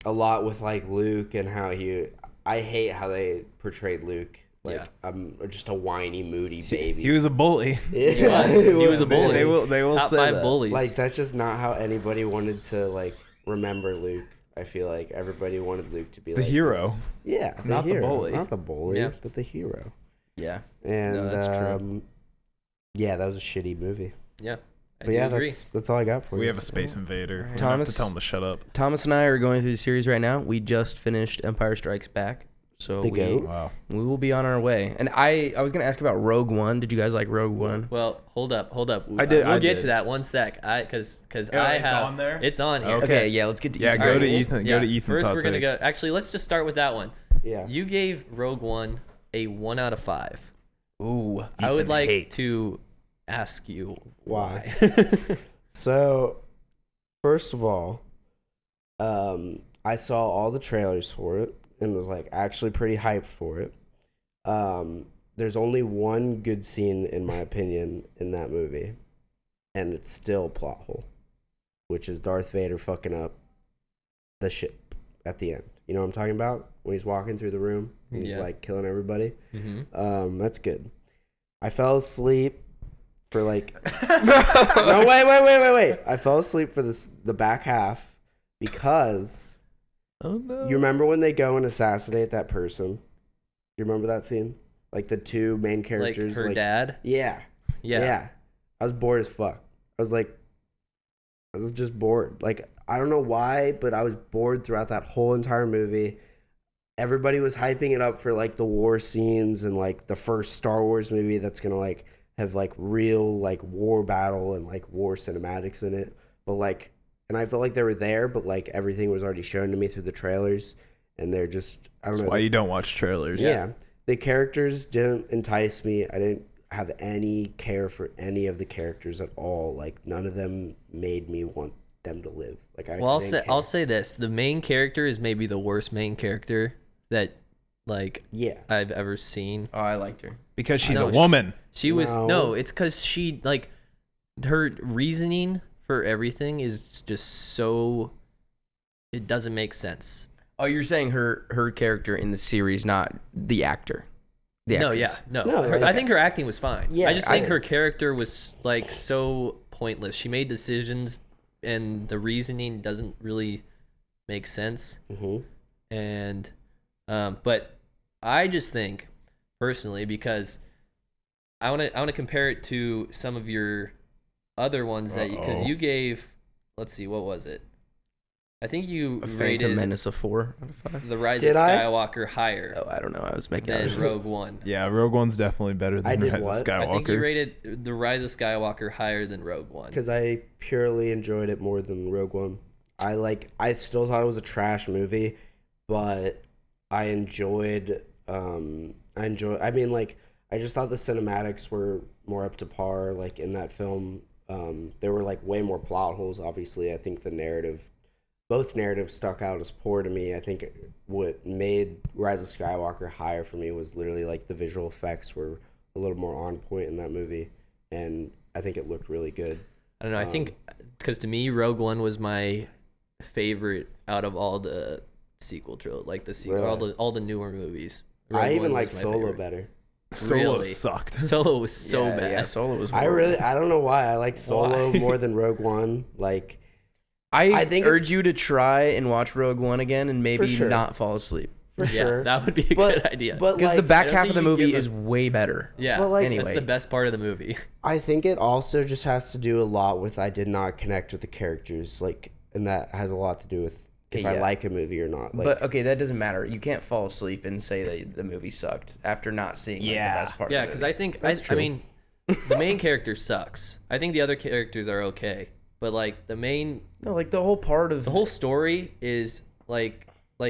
a lot with like Luke and how I hate how they portrayed Luke. Like, Yeah. I'm just a whiny, moody baby. He was a bully. He was a bully. They will Top say 5 that. bullies. Like, that's just not how anybody wanted to like remember Luke. I feel like everybody wanted Luke to be The like hero. this- Yeah, Not the hero. bully. Not the bully, Yeah. but the hero. Yeah. And No, that's true. yeah, that was a shitty movie. yeah, I But do yeah, agree. that's all I got for you. We have a space invader. We're gonna have Thomas? to tell him to shut up. Thomas and I are going through the series right now. We just finished Empire Strikes Back. So The GOAT? Wow. we will be on our way. And I was going to ask about Rogue One. Did you guys like Rogue One? Well, hold up. I did- We'll I get did. to that one sec. Because Yeah, I it's have on there? It's on here. Okay. Yeah, let's get to Yeah, Ethan. go Alright, to well, Ethan. yeah, Go to Ethan's First, hot we're gonna takes. go. Actually, let's just start with that one. Yeah. You gave Rogue One a 1 out of 5. Ooh. I would Ethan like hates. to ask you Why? why. So, first of all, I saw all the trailers for it and was like actually pretty hyped for it. There's only one good scene in my opinion in that movie, and it's still a plot hole, which is Darth Vader fucking up the ship at the end. You know what I'm talking about? When he's walking through the room and he's Yeah. like killing everybody. Mm-hmm. That's good. I fell asleep for like no, wait. I fell asleep for the back half because Oh no. you remember when they go and assassinate that person? You remember that scene? Like the two main Like characters. her dad. Yeah. Yeah. Yeah. I was bored as fuck. I was just bored. Like, I don't know why, but I was bored throughout that whole entire movie. Everybody was hyping it up for like the war scenes and like the first Star Wars movie that's gonna like have like real like war battle and like war cinematics in it. But like, and I felt like they were there, but like everything was already shown to me through the trailers, and they're just I don't That's know. why you don't watch trailers. Yeah, the characters didn't entice me. I didn't have any care for any of the characters at all. Like none of them made me want them to live. Like I. Well, didn't I'll care. say this: the main character is maybe the worst main character that like Yeah. I've ever seen. Oh, I liked her. Because she's No, a woman. She was No. it's because she like her reasoning for everything is just so it doesn't make sense. Oh, you're saying her character in the series, not the actor. The No, actress. yeah, no. No, Her- like- I think her acting was fine. Yeah, I just think I- her character was like so pointless. She made decisions, and the reasoning doesn't really make sense. Mm-hmm. And but I just think personally, because I want to compare it to some of your other ones that because you gave, let's see, what was it? I think you A Phantom rated Menace of 4 out of 5. The Rise Did of I? Skywalker higher Oh, I don't know. I was making than out. Rogue One. Yeah, Rogue One's definitely better than I did Rise of what? Skywalker. I think you rated The Rise of Skywalker higher than Rogue One. Because I purely enjoyed it more than Rogue One. I still thought it was a trash movie, but I enjoyed. I mean, like, I just thought the cinematics were more up to par. Like in that film, there were like way more plot holes. Obviously, I think both narratives stuck out as poor to me. I think what made Rise of Skywalker higher for me was literally like the visual effects were a little more on point in that movie, and I think it looked really good. I don't know. I think because to me, Rogue One was my favorite out of all the sequel trilogy, like the sequel, Really? all the newer movies. Rogue I even One like was my Solo favorite. better. Solo Really? sucked. Solo was so Yeah, bad. Yeah, Solo was. I don't know why I liked Solo Why? more than Rogue One. Like, I I think urge it's- you to try and watch Rogue One again and maybe sure. not fall asleep. for Yeah, sure. that would be a But- good idea. But Because like, the back I don't half of think the you movie give is way better. yeah, but, like- Anyway. that's the best part of the movie. I think it also just has to do a lot with I did not connect with the characters, like, and that has a lot to do with if I Yeah. like a movie or not. Like, But okay, that doesn't matter. You can't fall asleep and say that the movie sucked after not seeing like, Yeah. the best part. Yeah, of the because movie. I think That's I true. mean, the main character sucks. I think the other characters are okay, but like the like the whole part of whole story is like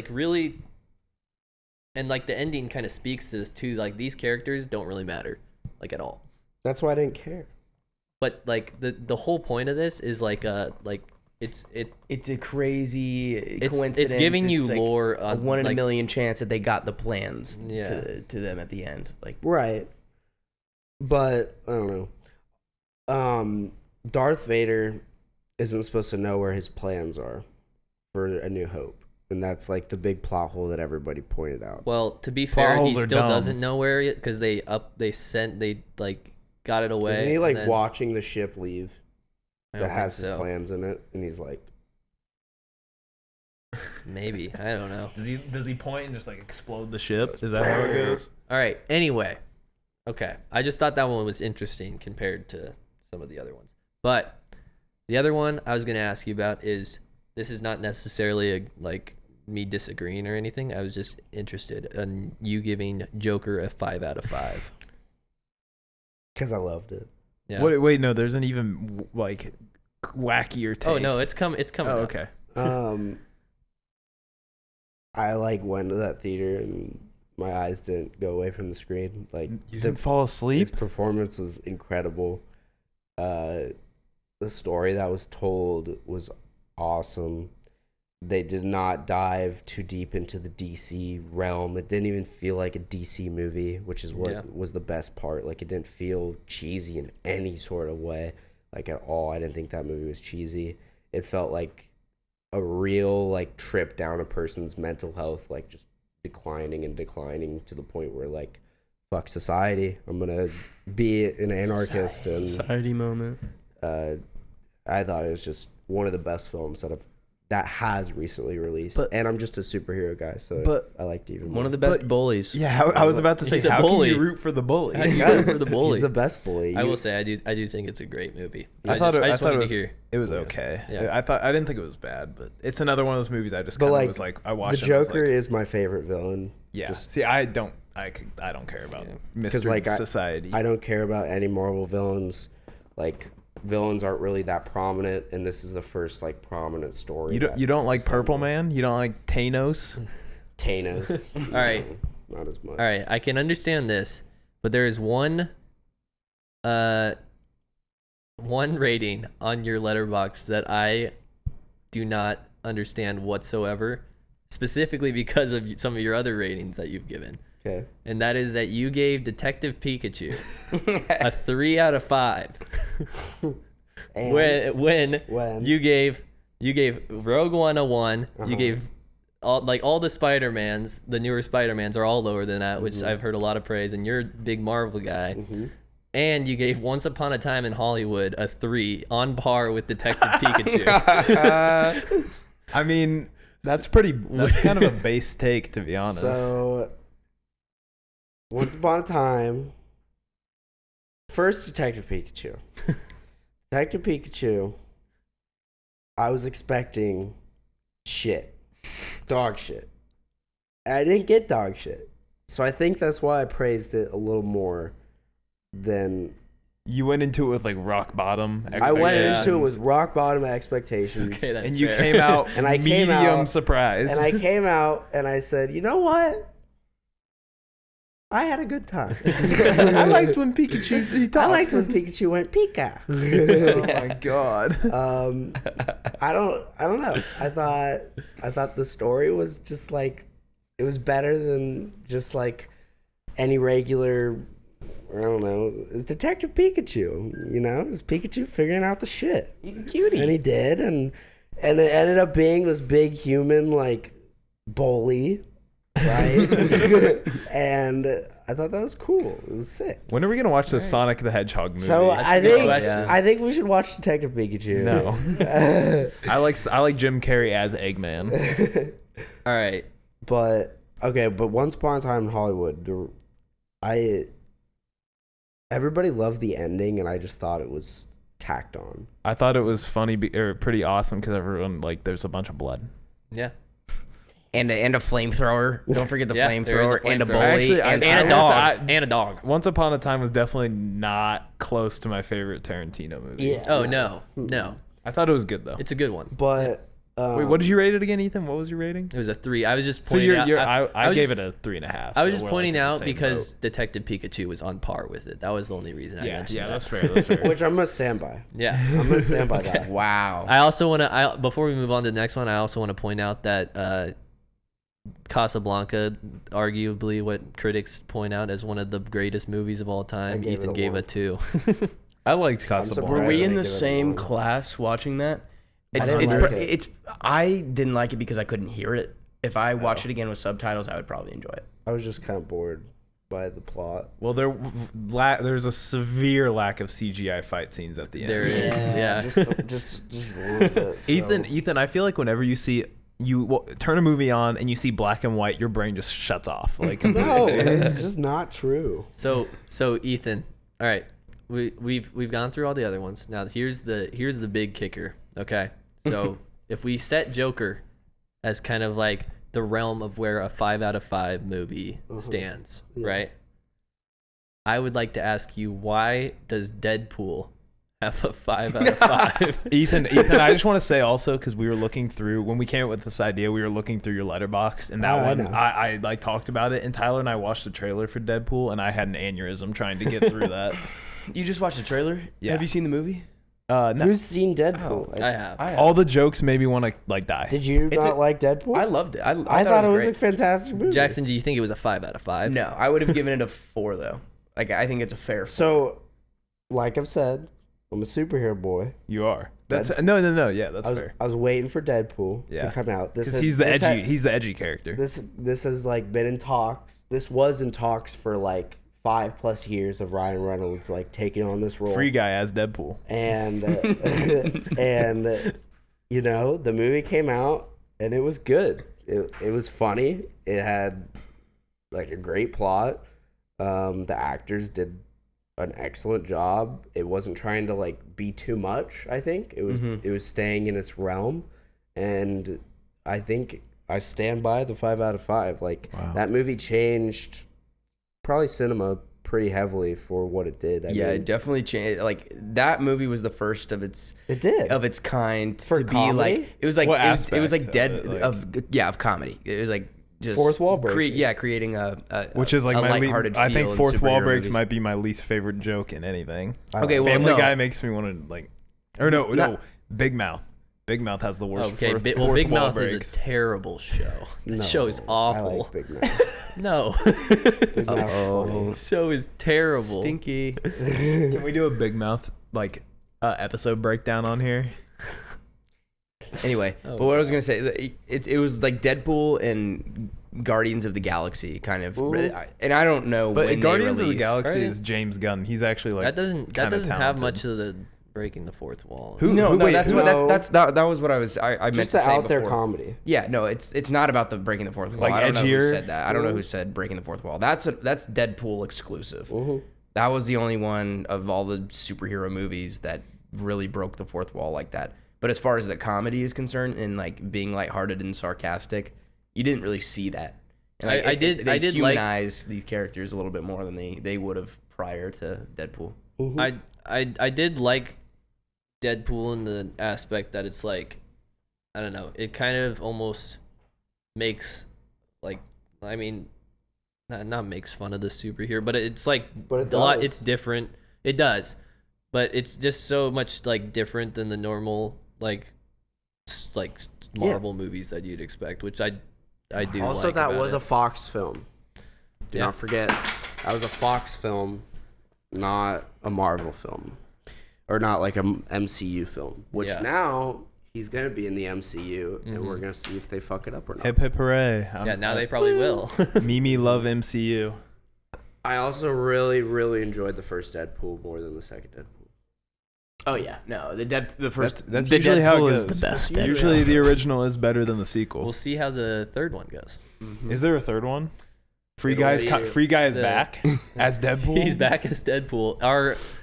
really, and like the ending kind of speaks to this too. Like these characters don't really matter, like at all. that's why I didn't care. But like the whole point of this is like it's a crazy coincidence. it's giving you It's like lore a on 1 in a like, million chance that they got the plans Yeah. to them at the end. Like Right. But I don't know. Darth Vader isn't supposed to know where his plans are for A New Hope, and that's like the big plot hole that everybody pointed out. Well, to be fair, he holes are still dumb. doesn't know where it because they like got it away. Isn't he and like then- watching the ship leave I don't that think has his so. plans in it, and he's like, Maybe I don't know. Does he point and just like explode the ship? Is that how it goes? All right. Anyway, okay. I just thought that one was interesting compared to some of the other ones. But the other one I was going to ask you about is this is not necessarily like me disagreeing or anything. I was just interested in you giving Joker a 5 out of 5. because I loved it. Yeah. Wait, no. There's an even like wackier take. Oh no, it's coming. It's coming. Oh, up. okay. I like went to that theater and my eyes didn't go away from the screen. Like You didn't fall his asleep? performance was incredible. The story that was told was awesome. They did not dive too deep into the DC realm. It didn't even feel like a DC movie, which is what Yeah. was the best part. Like, it didn't feel cheesy in any sort of way, like, at all. I didn't think that movie was cheesy. It felt like a real, like, trip down a person's mental health, like, just declining and declining to the point where, like, fuck society. I'm gonna be an anarchist. society moment. And I thought it was just one of the best films that I've that has recently released. But- And I'm just a superhero guy, so but- I liked it even more. One of the best bullies. Yeah, I was about to say, He's a how bully. can you root for the bully? How do you Guys, root for the bully? He's the best bully. I You- will say I do think it's a great movie. I thought just it wanted was to hear. it was okay. Yeah. I didn't think it was bad, but it's another one of those movies I just But kind of like, was like I the watched. it and I was Joker like, is my favorite villain. yeah. Just- See, I don't care about Mystery like, Society. I don't care about any Marvel villains. Like, villains aren't really that prominent, and this is the first like prominent story. you don't like Purple Man? You don't like Thanos? Thanos. All right. Not as much. All right, I can understand this, but there is one rating on your letterbox that I do not understand whatsoever, specifically because of some of your other ratings that you've given. Okay. And that is that you gave Detective Pikachu a 3 out of 5. And when you gave Rogue One a 1, Uh-huh. you gave all the Spider-Mans, the newer Spider-Mans are all lower than that, which Mm-hmm. I've heard a lot of praise, and you're a big Marvel guy. And you gave Once Upon a Time in Hollywood a 3, on par with Detective Pikachu. I mean, that's kind of a base take, to be honest. So, Once Upon a Time. First, Detective Pikachu. Detective Pikachu. I was expecting shit. Dog shit. And I didn't get dog shit. So I think that's why I praised it a little more than You went into it with like rock bottom. I went expectations. into it with rock bottom expectations. Okay, that's and you fair. came out And I came medium out- surprised. And I came out and I said, you know what? I had a good time. I liked when Pikachu he talked. I liked when Pikachu went Pika. Oh my god. I don't know. I thought the story was just like, it was better than just like any regular, I don't know, it was Detective Pikachu, you know? It was Pikachu figuring out the shit. He's a cutie. And he did, and it ended up being this big human like bully, right? And I thought that was cool. It was sick. When are we gonna watch the Sonic the Hedgehog movie? So That's I a good think question. I think we should watch Detective Pikachu. No. I like Jim Carrey as Eggman. All right. But okay, but Once Upon a Time in Hollywood, everybody loved the ending, and I just thought it was tacked on. I thought it was funny or pretty awesome because everyone like there's a bunch of blood. Yeah. And a flamethrower. Don't forget the Yeah, there is a flamethrower and a flamethrower. bully Actually, and I And a will dog. say- And a dog. Once Upon a Time was definitely not close to my favorite Tarantino movie. Yeah. Oh, no. No. I thought it was good though. It's a good one. But Wait, what did you rate it again, Ethan? What was your rating? It was a 3. I was just So pointing out. I was gave just- it a 3.5. I was so just we're, pointing like, in the out same because boat. Detective Pikachu was on par with it. That was the only reason I mentioned that. that's fair. That's fair. which I'm gonna stand by. Yeah. I'm gonna stand by that. wow. I also want to, before we move on to the next one, I also want to point out that Casablanca, arguably what critics point out as one of the greatest movies of all time, gave it Ethan a gave 1. a 2. I liked surprised. Casablanca. Were we in I the give it a same 1. class watching that? I It's didn't it's, like pr- it. it's I didn't like it because I couldn't hear it. If I watched it again with subtitles, I would probably enjoy it. I was just kind of bored by the plot. Well, there's a severe lack of CGI fight scenes at the end. There is, yeah. just a little bit. So. Ethan, I feel like whenever you see turn a movie on and you see black and white, your brain just shuts off. Like No, completely. it's just not true. So Ethan, all right, we've gone through all the other ones. Now here's the big kicker. Okay, so if we set Joker as kind of like the realm of where a 5 out of 5 movie stands, Yeah. right? I would like to ask you, why does Deadpool have a 5 out of 5? Ethan, I just want to say also, because we were looking through when we came up with this idea, we were looking through your letterbox, and that I one know. I like talked about it, and Tyler and I watched the trailer for Deadpool, and I had an aneurysm trying to get through that. You just watched the trailer? Yeah. Have you seen the movie? No, Who's seen Deadpool? I have. all the jokes made me want to like die. Did you It's not a- like Deadpool? I loved it. I thought it was great. a fantastic movie. Jackson, do you think it was a 5 out of 5? No, I would have given it a 4 though. Like I think it's a fair 4. So, like I've said, I'm a superhero boy. You are. That's no. Yeah, that's I was fair. I was waiting for Deadpool Yeah. to come out. Because he's the edgy character. This has like been in talks. This was in talks for like 5+ years of Ryan Reynolds like taking on this role. Free guy as Deadpool. And and you know, the movie came out and it was good. It was funny. It had like a great plot. The actors did an excellent job. It wasn't trying to like be too much. I think it was staying in its realm, and I think I stand by the 5 out of 5. Like that movie changed probably cinema pretty heavily for what it did. I mean, it definitely changed. Like that movie was the first of its kind For to be comedy? like it was like What it was like aspect dead of it, like- of comedy. It was like just Fourth wall break. creating a Which is like a my lighthearted I think feel in fourth wall superhero breaks movies. might be my least favorite joke in anything. Okay, well, Family no. Guy makes me want to like, or no, Big Mouth. Big Mouth has the worst. Okay, fourth Big wall Mouth breaks. is a terrible show. That show is I awful. like Big Mouth. No, Big Mouth Oh, show is terrible. stinky. Can we do a Big Mouth like episode breakdown on here? Anyway, Oh, but what I was gonna say, it was like Deadpool and Guardians of the Galaxy kind of, and I don't know. But when Guardians they of the released. Galaxy is James Gunn. He's actually like that doesn't kinda have talented. much of the breaking the fourth wall. Who- No, wait, that's who- what no. that was what I was I meant Just to the say out there before. comedy. Yeah, no, it's not about the breaking the fourth wall. Like I don't know who edgier? said that. I don't know who said breaking the fourth wall. That's Deadpool exclusive. Mhm. That was the only one of all the superhero movies that really broke the fourth wall like that. But as far as the comedy is concerned and like being lighthearted and sarcastic, you didn't really see that. And, like, I did like humanize these characters a little bit more than they would have prior to Deadpool. I did like Deadpool in the aspect that it's like, I don't know, it kind of almost makes like, I mean, not makes fun of the superhero, but it's like But it a lot. does. It's different. It does, but it's just so much like different than the normal like Marvel movies that you'd expect, which I do. Also, like that about was it. a Fox film. Do Yeah. not forget, that was a Fox film, not a Marvel film, or not like a MCU film. Which Yeah. now he's gonna be in the MCU, and we're gonna see if they fuck it up or not. hip hip hooray. Yeah, now they probably will. Mimi love MCU. I also really, really enjoyed the first Deadpool more than the second Deadpool. Oh yeah, no, the first That's the usually how it Deadpool goes. is the best. Usually Usually the original is better than the sequel. We'll see how the third one goes. Is there a third one? Free It'll Guy is be Free Guy is the- back as Deadpool. He's back as Deadpool.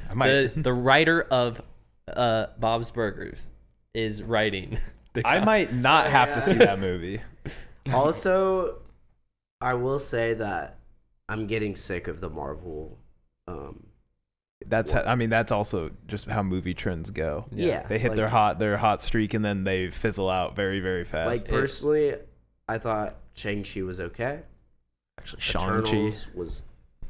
I might The writer of Bob's Burgers is writing. I might not have to see that movie. Also, I will say that I'm getting sick of the Marvel. That's also just how movie trends go. Yeah, They hit like- their hot streak and then they fizzle out very, very fast. Like personally, I thought Shang-Chi was okay. Actually, Shang-Chi. Eternals was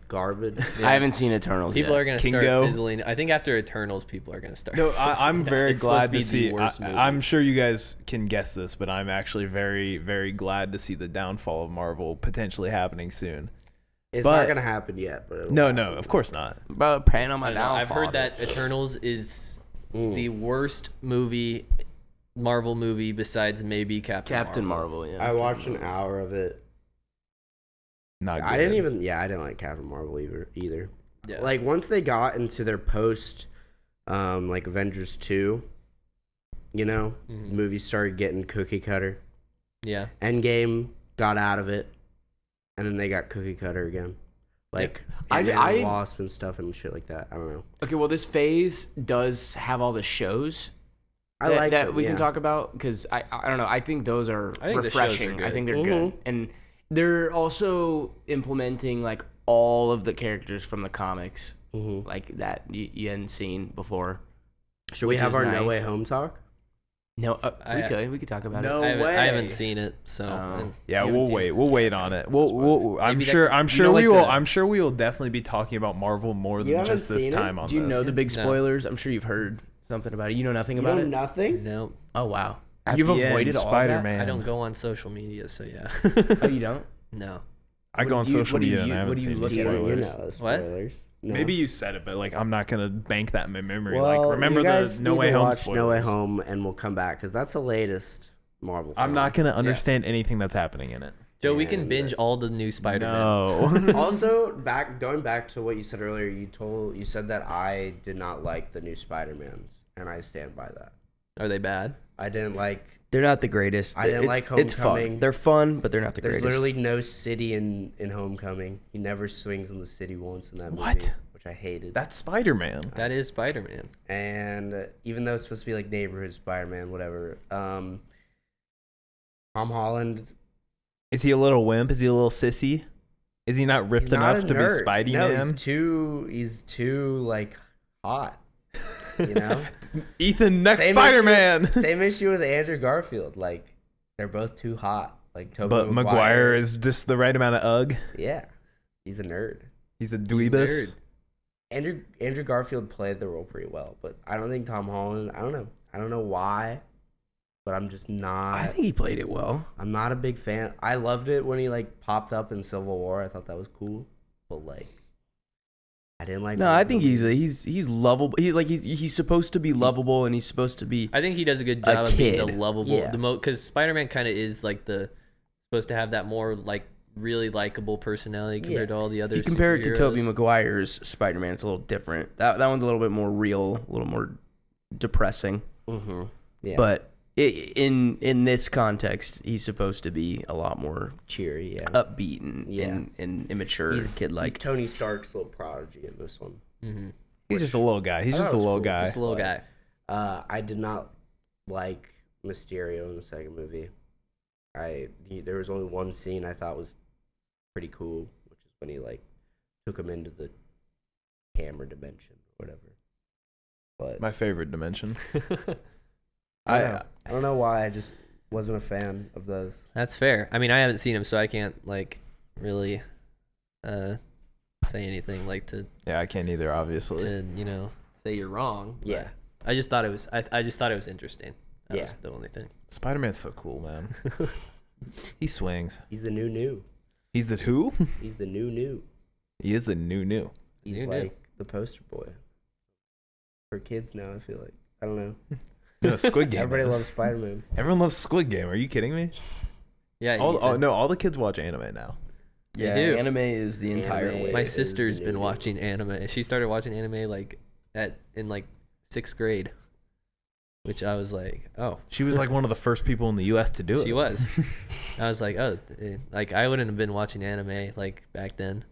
garbage. I haven't seen Eternals People yet. are gonna Kingo. start fizzling. I think after Eternals, people are gonna start. No, fizzling I'm out. very It's supposed glad be to the see. worst movie. I'm sure you guys can guess this, but I'm actually very, very glad to see the downfall of Marvel potentially happening soon. It's But- not gonna happen yet, but it'll No, happen. of course not. Bro, praying on I my don't know. I've downfall. heard that Eternals is Mm. the worst Marvel movie besides maybe Captain Marvel. Yeah, I watched an hour of it. Not good. I didn't like Captain Marvel either. Yeah. Like once they got into their post, like Avengers 2, you know, movies started getting cookie cutter. Yeah. Endgame got out of it, and then they got cookie cutter again. Like Ant-Man I- and Wasp and stuff and shit like that. I don't know. Okay, well, this phase does have all the shows I that, like that them, we yeah. can talk about because I don't know. I think those are I think the shows are refreshing. I good. think they're Mhm. good, and they're also implementing like all of the characters from the comics, Mhm. like that you hadn't seen before. Should we which have is our No nice. Way Home talk? No, I- we could talk about No. it. I haven't way. seen it, so Yeah, You haven't we'll seen wait. it? We'll wait on it. We'll I'm Maybe sure. that- I'm you sure know, we like will. the- I'm sure we will definitely be talking about Marvel more You than haven't just this seen it? time on Do you this. know the big No. spoilers? I'm sure you've heard something about it. You know nothing You about know it. nothing? no, Oh wow, At you've the end, avoided all of that? Spider-Man. I don't go on social media, so yeah. Oh, you don't? No. I go on What do you- social what do you media and u- I what haven't do you seen look the at? You spoilers. know the What? spoilers. No. Maybe you said it, but like I'm not gonna bank that in my memory. Well, like remember you guys the No need Way to Home watch spoilers. No Way Home, and we'll come back because that's the latest Marvel. I'm film. not gonna understand anything that's happening in it. Joe, we can And- binge all the new Spider-Mans. No. Also, going back to what you said earlier, you said that I did not like the new Spider-Mans, and I stand by that. Are they bad? I didn't like. They're not the greatest. I didn't like It's fun. Homecoming. They're fun, but they're not the There's greatest. literally no city in Homecoming. He never swings on the city once in that movie. What? Which I hated. That's Spider-Man. That is Spider-Man. And even though it's supposed to be like neighborhood Spider-Man, whatever. Tom Holland. Is he a little wimp? Is he a little sissy? Is he not ripped He's not enough a to be nerd. Spidey No, Man? he's too like hot. You know. Ethan, next Same Spider-Man. Same issue with Andrew Garfield. Like they're both too hot. Like Tobey But Maguire is just the right amount of ugh. Yeah, he's a nerd. He's a dweebus. Nerd. Andrew Garfield played the role pretty well, but I don't think Tom Holland. I don't know why, but I'm just not. I think he played it well. I'm not a big fan. I loved it when he like popped up in Civil War. I thought that was cool, but like, I didn't like. No, I think he's lovable. He's supposed to be lovable, and he's supposed to be. I think he does a good A job of being the kid. lovable, Yeah. because Spider-Man kind of is like supposed to have that more like really likable personality compared to all the other. If you compare it to superheroes. Tobey Maguire's Spider-Man, it's a little different. That one's a little bit more real, a little more depressing. Mm-hmm. Yeah, But in this context, he's supposed to be a lot more cheery. Yeah, upbeat and, Yeah. and immature, he's kid-like. Tony Stark's little prodigy in this one. Mm-hmm. He's just a little guy. He's I just thought a it was little cool. guy. Just a little guy. I did not like Mysterio in the second movie. There was only one scene I thought was pretty cool, which is when he like took him into the camera dimension or whatever. But My favorite dimension. I don't know why I just wasn't a fan of those. That's fair. I mean, I haven't seen him, so I can't like really say anything like to Yeah, I can't either, obviously. say you're wrong. but Yeah. I just thought it was. I just thought it was interesting. That Yeah. was the only thing. Spider-Man's so cool, man. He swings. He's the new. He's the who? He's the new. He is the new. He's New. like the poster boy for kids now. I feel like I don't know. No, Squid Game. Everybody is. loves Spider-Man. Everyone loves Squid Game. Are you kidding me? Yeah. All the kids watch anime now. Yeah, do. anime is the entire Anime. way. My is the sister's been new. watching anime. She started watching anime like in 6th grade, which I was like, oh, She was like one of the first people in the U.S. to do it. she was. I was like, oh, like I wouldn't have been watching anime like back then.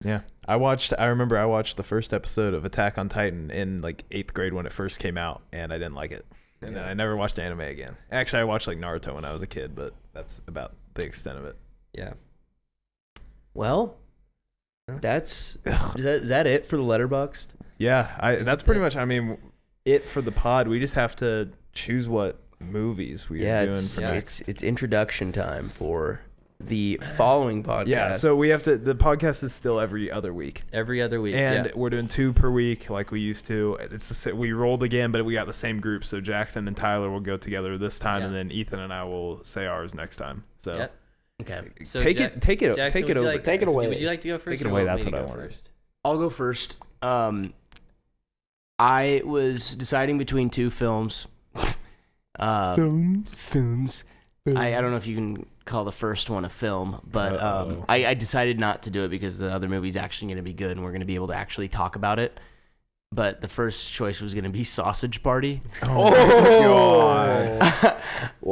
Yeah, I remember I watched the first episode of Attack on Titan in like 8th grade when it first came out, and I didn't like it. And then I never watched anime again. Actually, I watched like Naruto when I was a kid, but that's about the extent of it. Yeah. Well, is that it for the Letterboxd? Yeah, that's pretty much. I mean, it for the pod. We just have to choose what movies we are doing for next. it's introduction time for the following podcast. Yeah, so we have to. The podcast is still every other week, Every other week. and yeah. we're doing 2 per week like we used to. We rolled again, but we got the same group. So Jackson and Tyler will go together this time, Yeah. and then Ethan and I will say ours next time. So Yeah. Okay. So take Jack- it Jackson, over. would you like- Take it away. Would you like to go first? Take it or away, want me that's to what I go wanted. first? I'll go first. I was deciding between 2 films. Films. I don't know if you can call the first one a film, but I decided not to do it because the other movie's actually going to be good and we're going to be able to actually talk about it. But the first choice was going to be Sausage Party. God.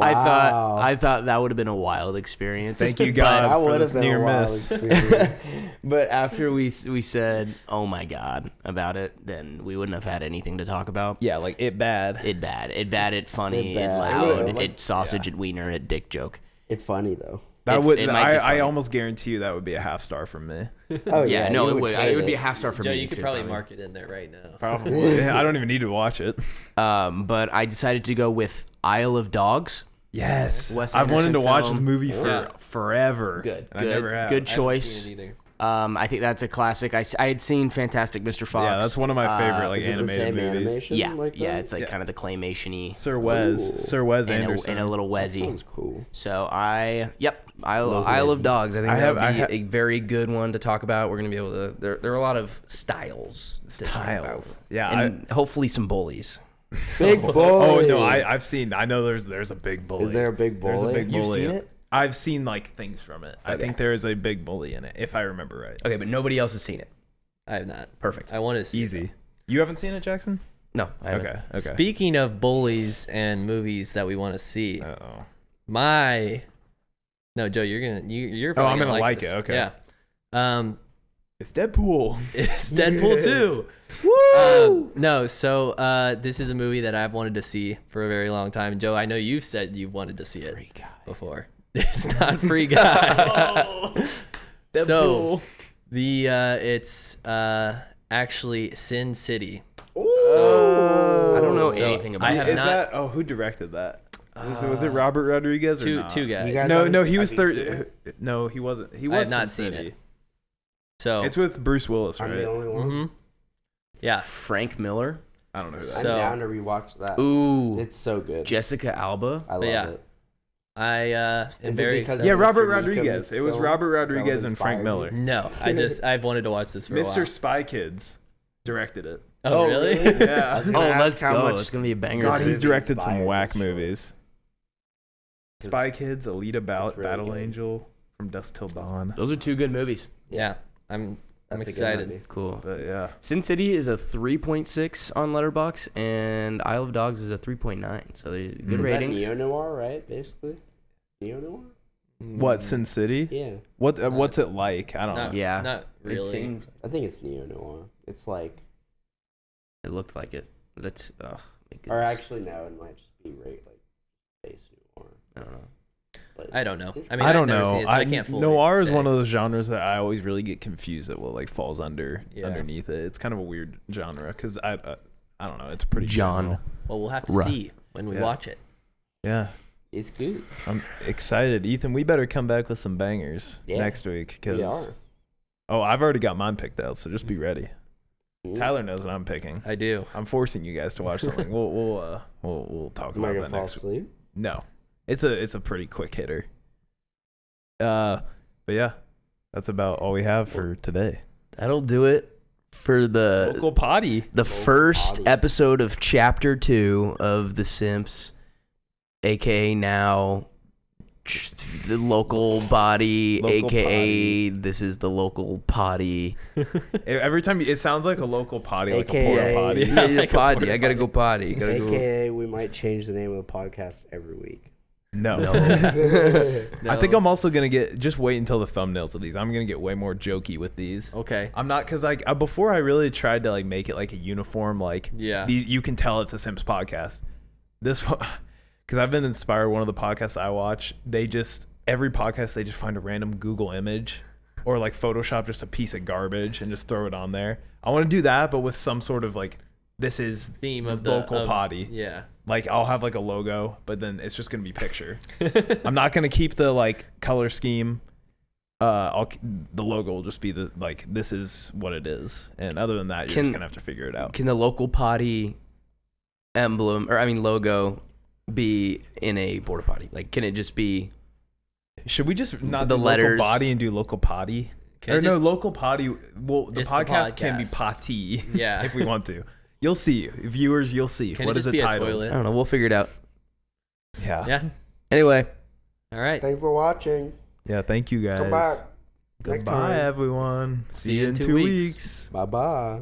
I thought that would have been a wild experience. Thank you, God, That for would this have been near a wild miss. experience. But after we said, "Oh my God," about it, then we wouldn't have had anything to talk about. Yeah, like it bad. It bad, it funny, It it bad. loud, Yeah. it sausage, it wiener, it dick joke. It's funny though. That It- would. it might be I funny. almost guarantee you that would be a half star from me. Oh Yeah, no, you it would. hate It would be a half star for Joe, me. you could too, probably mark it in there right now. Probably. I don't even need to watch it. But I decided to go with Isle of Dogs. Yes, Wes I've wanted to Anderson watch film. this movie for Yeah. forever. Good, and I never have. good I haven't choice. seen it either. I think that's a classic. I had seen Fantastic Mr. Fox. Yeah, that's one of my favorite like Is it the animated same movies. animation? Yeah, like yeah, that? it's like Yeah. kind of the claymation-y. Sir Wes and Anderson. a little That Wesy. sounds cool. So Isle Love of Wesy. Dogs. I think I that have- would be a very good one to talk about. We're gonna be able to. There are a lot of styles. To talk about. Styles. Yeah, and hopefully some bullies. Big bully. Oh no, I've seen. I know there's a big bully. Is there a big bully? There's a big You've bully. seen it? I've seen like things from it. I Okay. think there is a big bully in it, if I remember right. Okay, but nobody else has seen it. I have not. Perfect. I wanted to see it, Easy. You haven't seen it, Jackson? No, I haven't. Okay. Speaking of bullies and movies that we want to see, Uh-oh. no, Joe, you're Oh, probably I'm gonna like this. it. Okay. Yeah. It's Deadpool. It's Deadpool 2. Woo! No, so this is a movie that I've wanted to see for a very long time. Joe, I know you've said you've wanted to see it before. It's not Free Guy. So it's actually Sin City. I don't know So anything about I it. have Is not. that? Oh, who directed that? Was it Robert Rodriguez or Two not? guys. You guys No, haven't- he was have you seen third. it? No, he wasn't. He I was have not Sin seen City. it. So It's with Bruce Willis, I'm right? the only one. mhm. Yeah. Frank Miller. I don't know who that I'm So- down to rewatch that. Ooh, It's so good. Jessica Alba. I love yeah. it. I am Is it very because excited. Yeah, Mr. Robert Meekum's Rodriguez. It was film? Robert Is that what Rodriguez and Frank inspired you? Miller. No, I've wanted to watch this for a while. Mr. Spy Kids directed it. Oh, really? Yeah. I was Oh, gonna ask let's how go. much It's gonna be a banger. God, this he's movie directed some inspired whack this show. movies. 'Cause Spy Kids, Alita That's really Battle good. Angel, From Dusk Till Dawn. Those are two good movies. Yeah, I'm that's a good excited. movie. Cool. But yeah. Sin City is a 3.6 on Letterboxd, and Isle of Dogs is a 3.9. So there's good Is ratings. that neo-noir, right? Basically? Neo-noir? What, Sin City? Yeah. What's it like? I don't know. Yeah. Not really. I think it's neo-noir. It's like... It looked like it. That's my Or goodness. actually, no, it might just be like space noir. I don't know. But I don't know. it's- I mean, I don't I've never know. seen it, so I can't fully Noir is say. one of those genres that I always really get confused at what like falls Yeah. underneath it. It's kind of a weird genre because I don't know. It's pretty John. general. Well, we'll have to Right. see when we Yeah. watch it. Yeah, It's good. I'm excited. Ethan, we better come back with some bangers Yeah, next week. We Cause are. I've already got mine picked out, so just be ready. Mm. Tyler knows what I'm picking. I do. I'm forcing you guys to watch something. We'll talk Am I about gonna that fall next week. asleep? No, it's a pretty quick hitter. But yeah, that's about all we have for today. That'll do it for the Local potty. the first Podi. episode of Chapter 2 of The Simps, aka now the local body, Local aka this is the local potty. Every time it sounds like a local potty, like a AKA porta potty. Yeah, Yeah, like a potty. porta I gotta go potty. potty. Gotta go. AKA, we might change the name of the podcast every week. No. No. I think I'm also gonna just wait until the thumbnails of these. I'm gonna get way more jokey with these. Okay. I'm not because like before I really tried to like make it like a uniform like Yeah. you can tell it's a Simps podcast. This because I've been inspired. One of the podcasts I watch, every podcast they just find a random Google image or like Photoshop just a piece of garbage and just throw it on there. I want to do that, but with some sort of like this is Theme the of the local potty. Yeah. Like I'll have like a logo, but then it's just gonna be picture. I'm not gonna keep the like color scheme. The logo will just be the like this is what it is, and other than that, you're just gonna have to figure it out. Can the local potty emblem, or I mean logo, be in a porta potty? Like, can it just be? Should we just not The do letters. local body and do local potty? Can Or it no, just- local potty. Well, the It's the podcast can be podcast. potty. Yeah. if we want to. You'll see, viewers. You'll see. Can What it is just it be a titled? toilet? I don't know. We'll figure it out. Yeah. Yeah. Anyway. All right. Thanks for watching. Yeah. Thank you guys. Come back. Next Goodbye, time. everyone. See you in 2 2 weeks. weeks. Bye-bye.